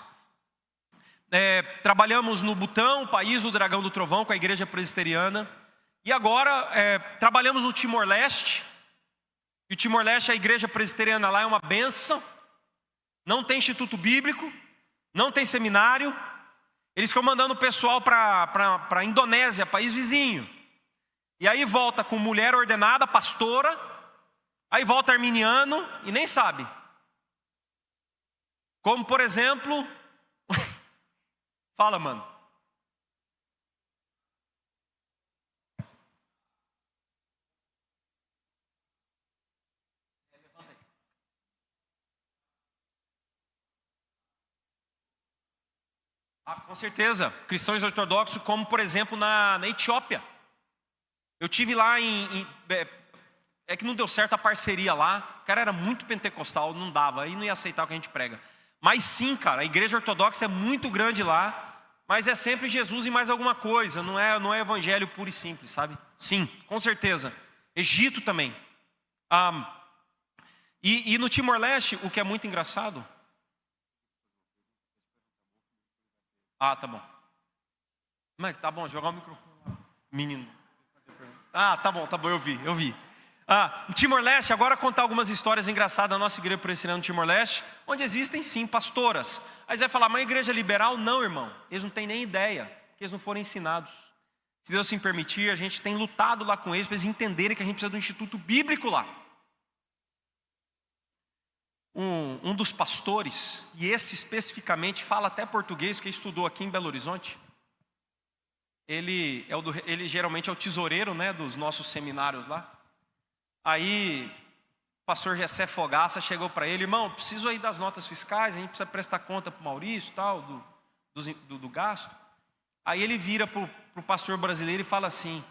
Trabalhamos no Butão, país do dragão do trovão, com a igreja presbiteriana. E agora trabalhamos no Timor-Leste. E o Timor-Leste, a igreja presbiteriana lá é uma bênção. Não tem instituto bíblico, não tem seminário. Eles ficam mandando o pessoal para a Indonésia, país vizinho. E aí volta com mulher ordenada, pastora. Aí volta arminiano e nem sabe. Como por exemplo... Fala, mano. Com certeza, cristãos ortodoxos, como por exemplo na Etiópia. Eu tive lá é que não deu certo a parceria lá. O cara era muito pentecostal, não dava, aí não ia aceitar o que a gente prega. Mas sim, cara, a igreja ortodoxa é muito grande lá, mas é sempre Jesus e mais alguma coisa, não é evangelho puro e simples, sabe? Sim, com certeza. Egito também. E no Timor-Leste, o que é muito engraçado... tá bom. Mas tá bom, jogar o microfone. Menino. Tá bom, eu vi. No Timor-Leste, agora contar algumas histórias engraçadas da nossa igreja presbiteriana no Timor-Leste, onde existem sim pastoras. Aí você vai falar, mas igreja liberal? Não, irmão. Eles não têm nem ideia, porque eles não foram ensinados. Se Deus assim permitir, a gente tem lutado lá com eles para eles entenderem que a gente precisa de um instituto bíblico lá. Um dos pastores, e esse especificamente fala até português, porque estudou aqui em Belo Horizonte. ele geralmente é o tesoureiro, né, dos nossos seminários lá. Aí o pastor Gessé Fogaça chegou para ele: irmão, preciso aí das notas fiscais, a gente precisa prestar conta para o Maurício, tal, do gasto. Aí ele vira para o pastor brasileiro e fala assim: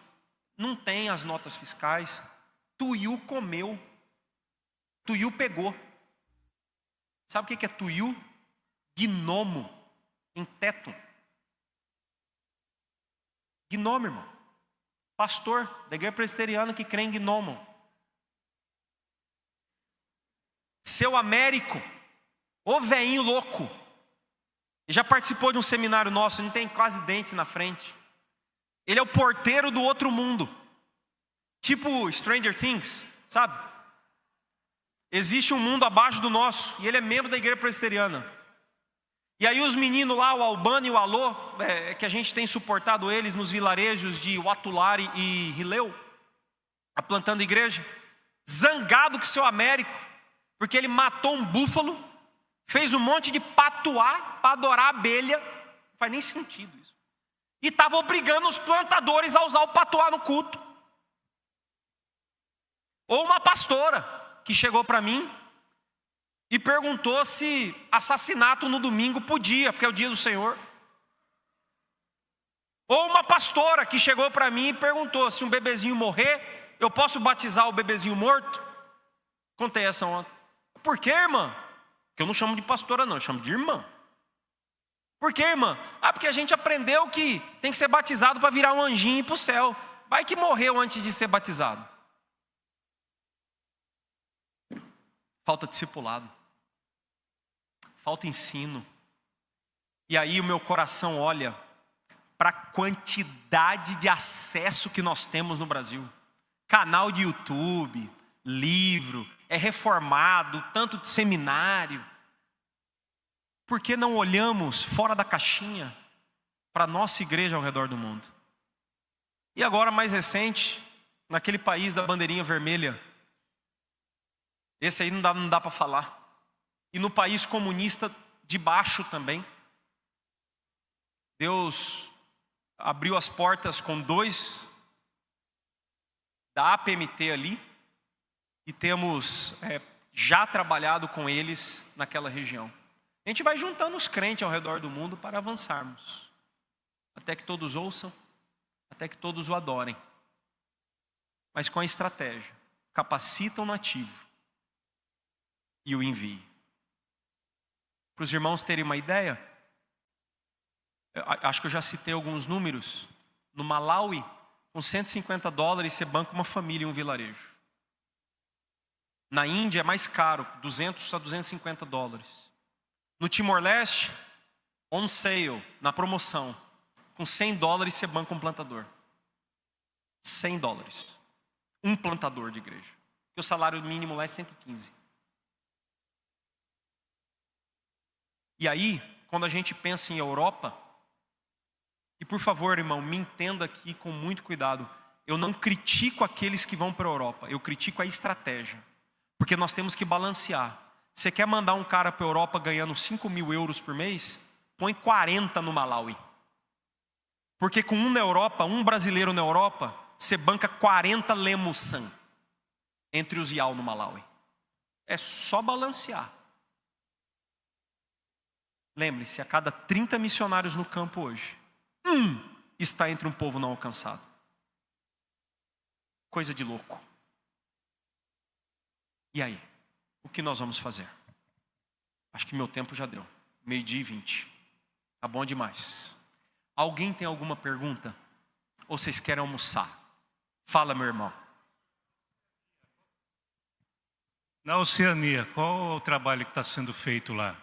não tem as notas fiscais, tuiu comeu, tuiu pegou. Sabe o que é tuiu? Gnomo, em teto. Gnomo, irmão. Pastor da igreja presbiteriana que crê em gnomo. Seu Américo, ô veinho louco, já participou de um seminário nosso, não tem quase dente na frente. Ele é o porteiro do outro mundo, tipo Stranger Things, sabe? Existe um mundo abaixo do nosso, e ele é membro da igreja presbiteriana. E aí os meninos lá, o Albano e o Alô, que a gente tem suportado eles nos vilarejos de Watulari e Rileu, plantando igreja, zangado com o seu Américo, porque ele matou um búfalo, fez um monte de patuá para adorar a abelha, não faz nem sentido isso, e estava obrigando os plantadores a usar o patuá no culto. Ou uma pastora que chegou para mim e perguntou se assassinato no domingo podia, porque é o dia do Senhor. Ou uma pastora que chegou para mim e perguntou: se um bebezinho morrer, eu posso batizar o bebezinho morto? Contei essa ontem. Por quê, irmã? Porque eu não chamo de pastora não, eu chamo de irmã. Por quê, irmã? Porque a gente aprendeu que tem que ser batizado para virar um anjinho e ir para o céu. Vai que morreu antes de ser batizado. Falta discipulado. Falta ensino. E aí o meu coração olha para a quantidade de acesso que nós temos no Brasil. Canal de YouTube, livro, é reformado, tanto de seminário. Por que não olhamos fora da caixinha para a nossa igreja ao redor do mundo? E agora, mais recente, naquele país da bandeirinha vermelha, esse aí não dá para falar. E no país comunista de baixo também, Deus abriu as portas com 2 da APMT ali, e temos já trabalhado com eles naquela região. A gente vai juntando os crentes ao redor do mundo para avançarmos, até que todos ouçam, até que todos o adorem, mas com a estratégia: capacita o nativo e o envie. Para os irmãos terem uma ideia, acho que eu já citei alguns números. No Malawi, com $150 você banca uma família em um vilarejo. Na Índia é mais caro, $200 a $250. No Timor-Leste, on sale, na promoção, com $100 você banca um plantador. $100. Um plantador de igreja. Porque o salário mínimo lá é 115. E aí, quando a gente pensa em Europa, e por favor, irmão, me entenda aqui com muito cuidado, eu não critico aqueles que vão para a Europa, eu critico a estratégia, porque nós temos que balancear. Você quer mandar um cara para a Europa ganhando 5.000 euros por mês? Põe 40 no Malawi. Porque com um brasileiro na Europa, você banca 40 lemuçan entre os ial no Malawi. É só balancear. Lembre-se, a cada 30 missionários no campo hoje, está entre um povo não alcançado. Coisa de louco. E aí? O que nós vamos fazer? Acho que meu tempo já deu. 12:20. Tá bom demais. Alguém tem alguma pergunta? Ou vocês querem almoçar? Fala, meu irmão. Na Oceania, qual é o trabalho que está sendo feito lá?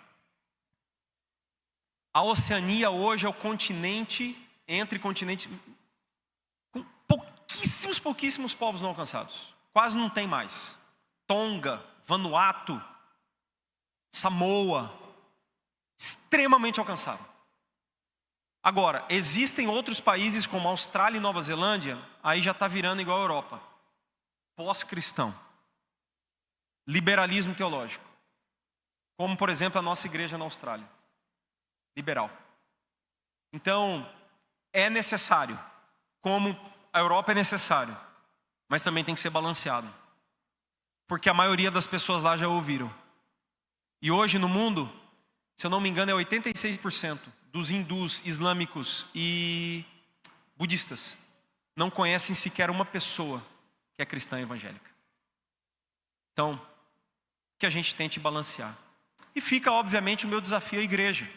A Oceania hoje é o continente, entre continentes, com pouquíssimos povos não alcançados. Quase não tem mais. Tonga, Vanuatu, Samoa, extremamente alcançado. Agora, existem outros países como Austrália e Nova Zelândia, aí já está virando igual a Europa. Pós-cristão. Liberalismo teológico. Como, por exemplo, a nossa igreja na Austrália. Liberal. Então, é necessário, como a Europa é necessário, mas também tem que ser balanceado. Porque a maioria das pessoas lá já ouviram. E hoje no mundo, se eu não me engano, é 86% dos hindus, islâmicos e budistas não conhecem sequer uma pessoa que é cristã evangélica. Então, que a gente tente balancear. E fica, obviamente, o meu desafio à igreja,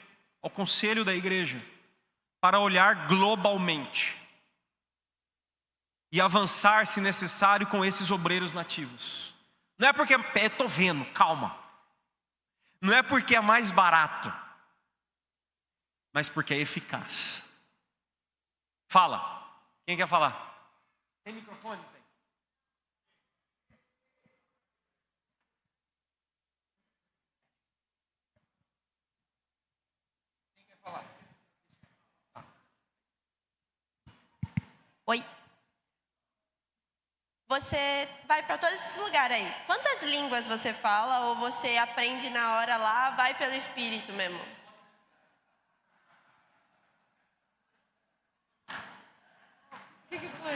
ao conselho da igreja, para olhar globalmente e avançar, se necessário, com esses obreiros nativos. Não é porque estou vendo, calma. Não é porque é mais barato, mas porque é eficaz. Fala. Quem quer falar? Tem microfone? Tem. Quem quer falar? Oi. Você vai para todos esses lugares aí. Quantas línguas você fala ou você aprende na hora lá, vai pelo Espírito mesmo? O que foi?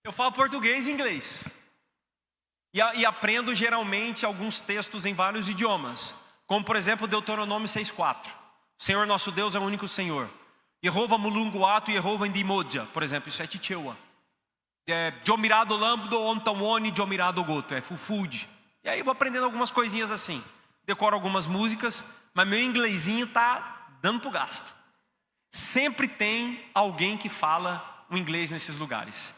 Eu falo português e inglês. E aprendo geralmente alguns textos em vários idiomas. Como por exemplo Deuteronômio 6,4. O Senhor nosso Deus é o único Senhor. Yehovah mulungu atu Yehovah indimoja. Por exemplo, isso é Tichewa. Jomirado lambdo ontawoni jomirado goto. É fufude. E aí eu vou aprendendo algumas coisinhas assim. Decoro algumas músicas. Mas meu inglesinho tá dando pro gasto. Sempre tem alguém que fala o inglês nesses lugares.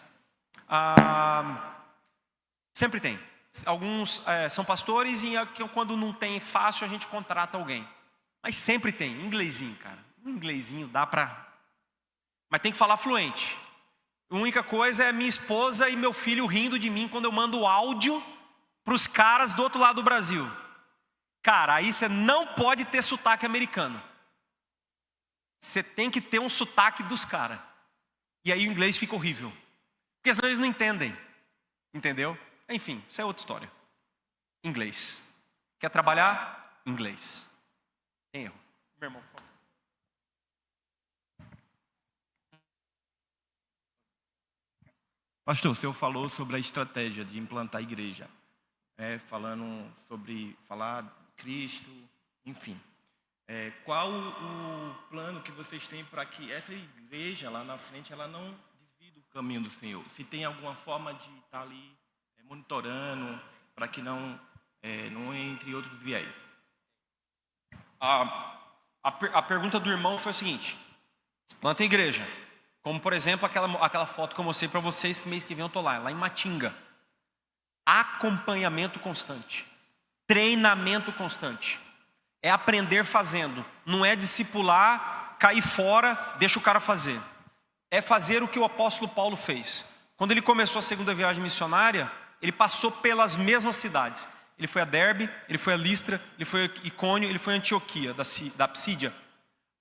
Sempre tem. Alguns são pastores e quando não tem fácil a gente contrata alguém. Mas sempre tem, inglesinho, cara. Um inglesinho dá pra... Mas tem que falar fluente. A única coisa é minha esposa e meu filho rindo de mim quando eu mando áudio pros caras do outro lado do Brasil. Cara, aí você não pode ter sotaque americano. Você tem que ter um sotaque dos caras. E aí o inglês fica horrível. Porque senão eles não entendem. Entendeu? Enfim, isso é outra história. Inglês. Quer trabalhar? Inglês. Tem erro. Meu irmão, por favor. Pastor, o senhor falou sobre a estratégia de implantar a igreja. Falando sobre falar Cristo, enfim. Qual o plano que vocês têm para que essa igreja lá na frente ela não desvie do caminho do Senhor? Se tem alguma forma de estar ali monitorando para que não entre outros viés? A pergunta do irmão foi o seguinte: planta a igreja. Como por exemplo aquela foto que eu mostrei para vocês que mês que vem eu estou lá em Matinga. Acompanhamento constante. Treinamento constante. É aprender fazendo. Não é discipular, cair fora, deixa o cara fazer. É fazer o que o apóstolo Paulo fez. Quando ele começou a segunda viagem missionária, ele passou pelas mesmas cidades. Ele foi a Derbe, ele foi a Listra, ele foi a Icônio, ele foi a Antioquia, da Psídia.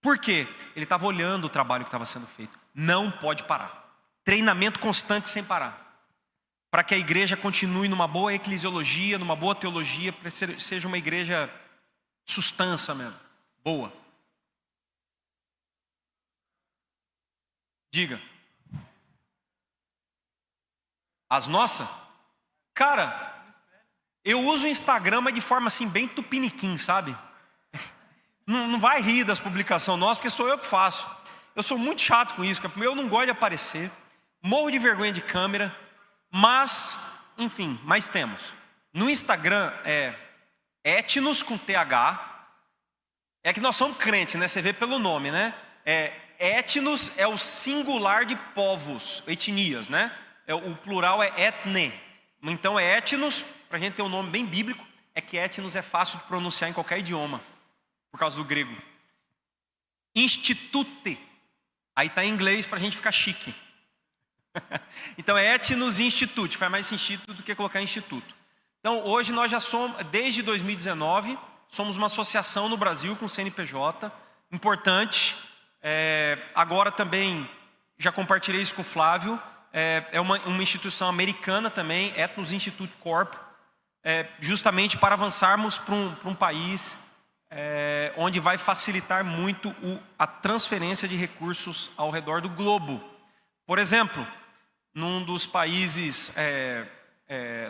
Por quê? Ele estava olhando o trabalho que estava sendo feito. Não pode parar. Treinamento constante sem parar. Para que a igreja continue numa boa eclesiologia, numa boa teologia, para que seja uma igreja sustância mesmo, boa. Diga. As nossas? Cara, eu uso o Instagram, mas de forma assim bem tupiniquim, sabe? Não vai rir das publicações nossas, porque sou eu que faço. Eu sou muito chato com isso, eu não gosto de aparecer, morro de vergonha de câmera, mas, enfim, mas temos. No Instagram é Etnos com TH, é que nós somos crentes, né? Você vê pelo nome, né? Etnos é o singular de povos, etnias, né? O plural é etne. Então é etnos, para a gente ter um nome bem bíblico, é que etnos é fácil de pronunciar em qualquer idioma, por causa do grego. Institute, aí está em inglês para a gente ficar chique. Então é Etnos Institute, faz mais sentido do que colocar instituto. Então hoje nós já somos, desde 2019, somos uma associação no Brasil com CNPJ, importante. Agora também, já compartilhei isso com o Flávio, é uma instituição americana também, Ethnos Institute Corp. justamente para avançarmos para um país onde vai facilitar muito a transferência de recursos ao redor do globo. Por exemplo, num dos países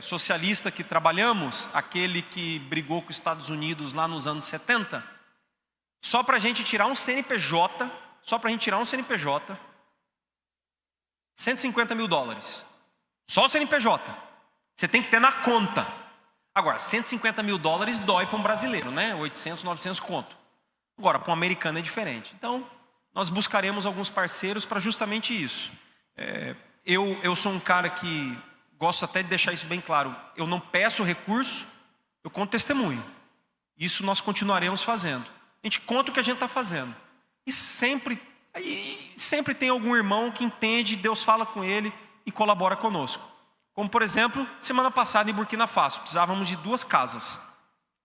socialista que trabalhamos, aquele que brigou com os Estados Unidos lá nos anos 70, só para a gente tirar um CNPJ, $150 mil. Só o CNPJ. Você tem que ter na conta. Agora, $150 mil dói para um brasileiro, né? 800, 900 conto. Agora, para um americano é diferente. Então, nós buscaremos alguns parceiros para justamente isso. Eu sou um cara que gosto até de deixar isso bem claro. Eu não peço recurso, eu conto testemunho. Isso nós continuaremos fazendo. A gente conta o que a gente está fazendo. E sempre tem algum irmão que entende, Deus fala com ele e colabora conosco. Como, por exemplo, semana passada em Burkina Faso, precisávamos de 2 casas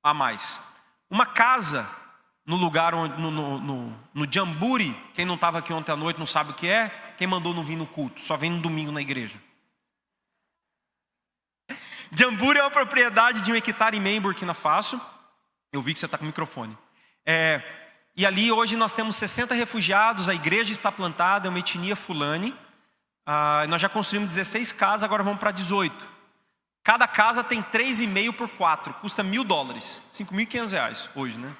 a mais. Uma casa no lugar, no Jamburi, quem não estava aqui ontem à noite não sabe o que é, quem mandou não vir no culto, só vem no domingo na igreja. Jamburi é uma propriedade de 1,5 hectare em Burkina Faso. Eu vi que você está com o microfone. E ali hoje nós temos 60 refugiados, a igreja está plantada, é uma etnia fulani. Nós já construímos 16 casas, agora vamos para 18. Cada casa tem 3,5 por 4, custa $1.000, R$5.500 hoje, né?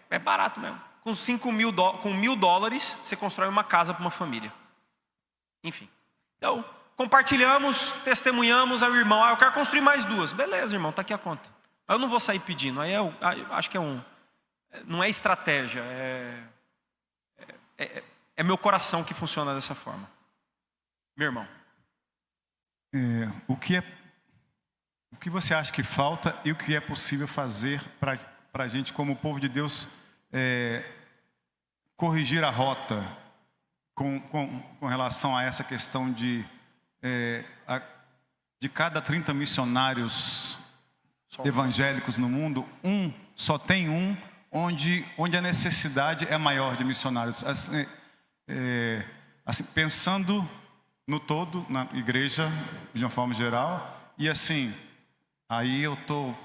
É barato mesmo. Com $1.000, você constrói uma casa para uma família. Enfim. Então, compartilhamos, testemunhamos ao irmão. Eu quero construir mais 2. Beleza, irmão, está aqui a conta. Eu não vou sair pedindo. Aí eu acho que não é estratégia, é meu coração que funciona dessa forma. Meu irmão. O que você acha que falta e o que é possível fazer para a gente, como povo de Deus, corrigir a rota com relação a essa questão de cada 30 missionários evangélicos no mundo, só tem onde a necessidade é maior de missionários. Assim, pensando no todo, na igreja, de uma forma geral, e assim, aí eu estou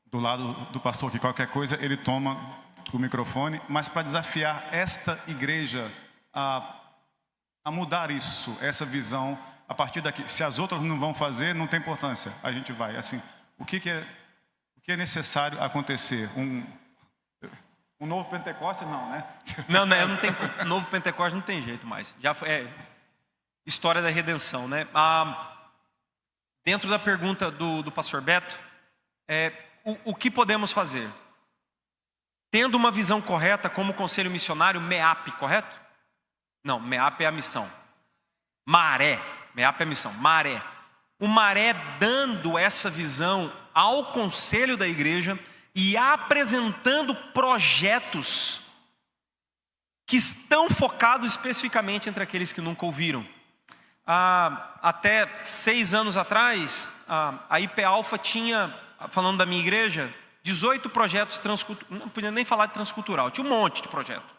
do lado do pastor, que qualquer coisa ele toma o microfone, mas para desafiar esta igreja a mudar isso, essa visão, a partir daqui. Se as outras não vão fazer, não tem importância, a gente vai. Assim, o que é necessário acontecer? Um novo Pentecostes, não, né? Não, não tem novo Pentecostes, não tem jeito mais. Já foi história da redenção, né? Dentro da pergunta do pastor Beto, o que podemos fazer? Tendo uma visão correta como conselho missionário, MEAP, correto? Não, MEAP é a missão. Maré, MEAP é a missão, Maré. O Maré dando essa visão ao conselho da igreja e apresentando projetos que estão focados especificamente entre aqueles que nunca ouviram. Até 6 anos atrás, a IP Alpha tinha, falando da minha igreja, 18 projetos transculturais, não podia nem falar de transcultural, tinha um monte de projeto.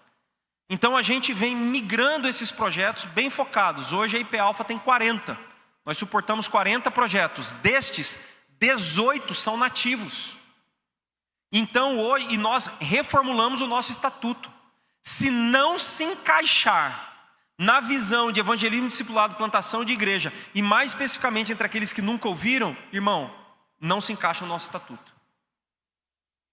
Então a gente vem migrando esses projetos bem focados. Hoje a IP Alpha tem 40. Nós suportamos 40 projetos. Destes, 18 são nativos. Então hoje, nós reformulamos o nosso estatuto. Se não se encaixar na visão de evangelismo, discipulado, plantação de igreja, e mais especificamente entre aqueles que nunca ouviram, irmão, não se encaixa no nosso estatuto.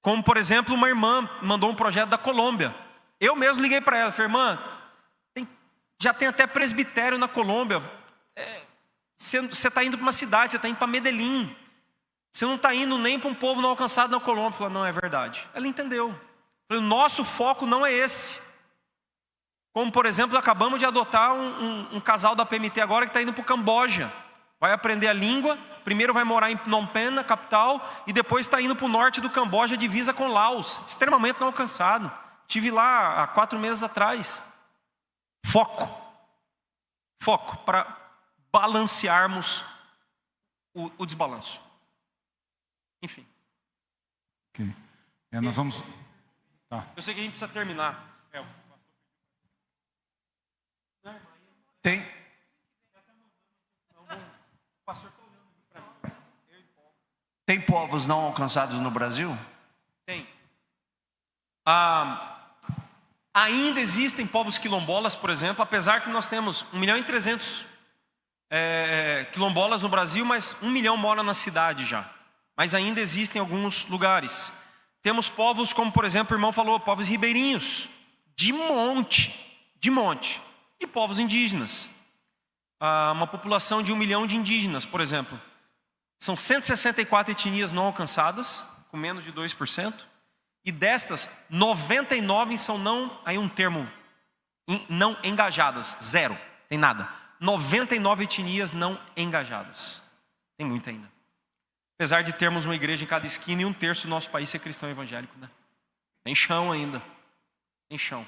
Como, por exemplo, uma irmã mandou um projeto da Colômbia. Eu mesmo liguei para ela, falei, irmã, já tem até presbitério na Colômbia. Você está indo para uma cidade, você está indo para Medellín. Você não está indo nem para um povo não alcançado na Colômbia. Eu falei, não, é verdade. Ela entendeu. Eu falei, o nosso foco não é esse. Como, por exemplo, acabamos de adotar um casal da PMT agora que está indo para o Camboja. Vai aprender a língua, primeiro vai morar em Phnom Penh, na capital, e depois está indo para o norte do Camboja, divisa com Laos. Extremamente não alcançado. Estive lá há 4 meses atrás. Foco para balancearmos o desbalanço. Enfim. Ok. Nós vamos... Tá. Eu sei que a gente precisa terminar. Tem... O pastor está olhando para mim. Eu e Paulo. Tem povos não alcançados no Brasil? Tem. Ainda existem povos quilombolas, por exemplo, apesar que nós temos 1.300.000 quilombolas no Brasil, mas 1 milhão mora na cidade já. Mas ainda existem alguns lugares. Temos povos como, por exemplo, o irmão falou, povos ribeirinhos, de monte. E povos indígenas. Uma população de 1 milhão de indígenas, por exemplo. São 164 etnias não alcançadas, com menos de 2%. E destas, 99 são não engajadas. 0, tem nada. 99 etnias não engajadas. Tem muita ainda. Apesar de termos uma igreja em cada esquina e 1/3 do nosso país ser cristão evangélico, né? Tem chão ainda. Tem chão.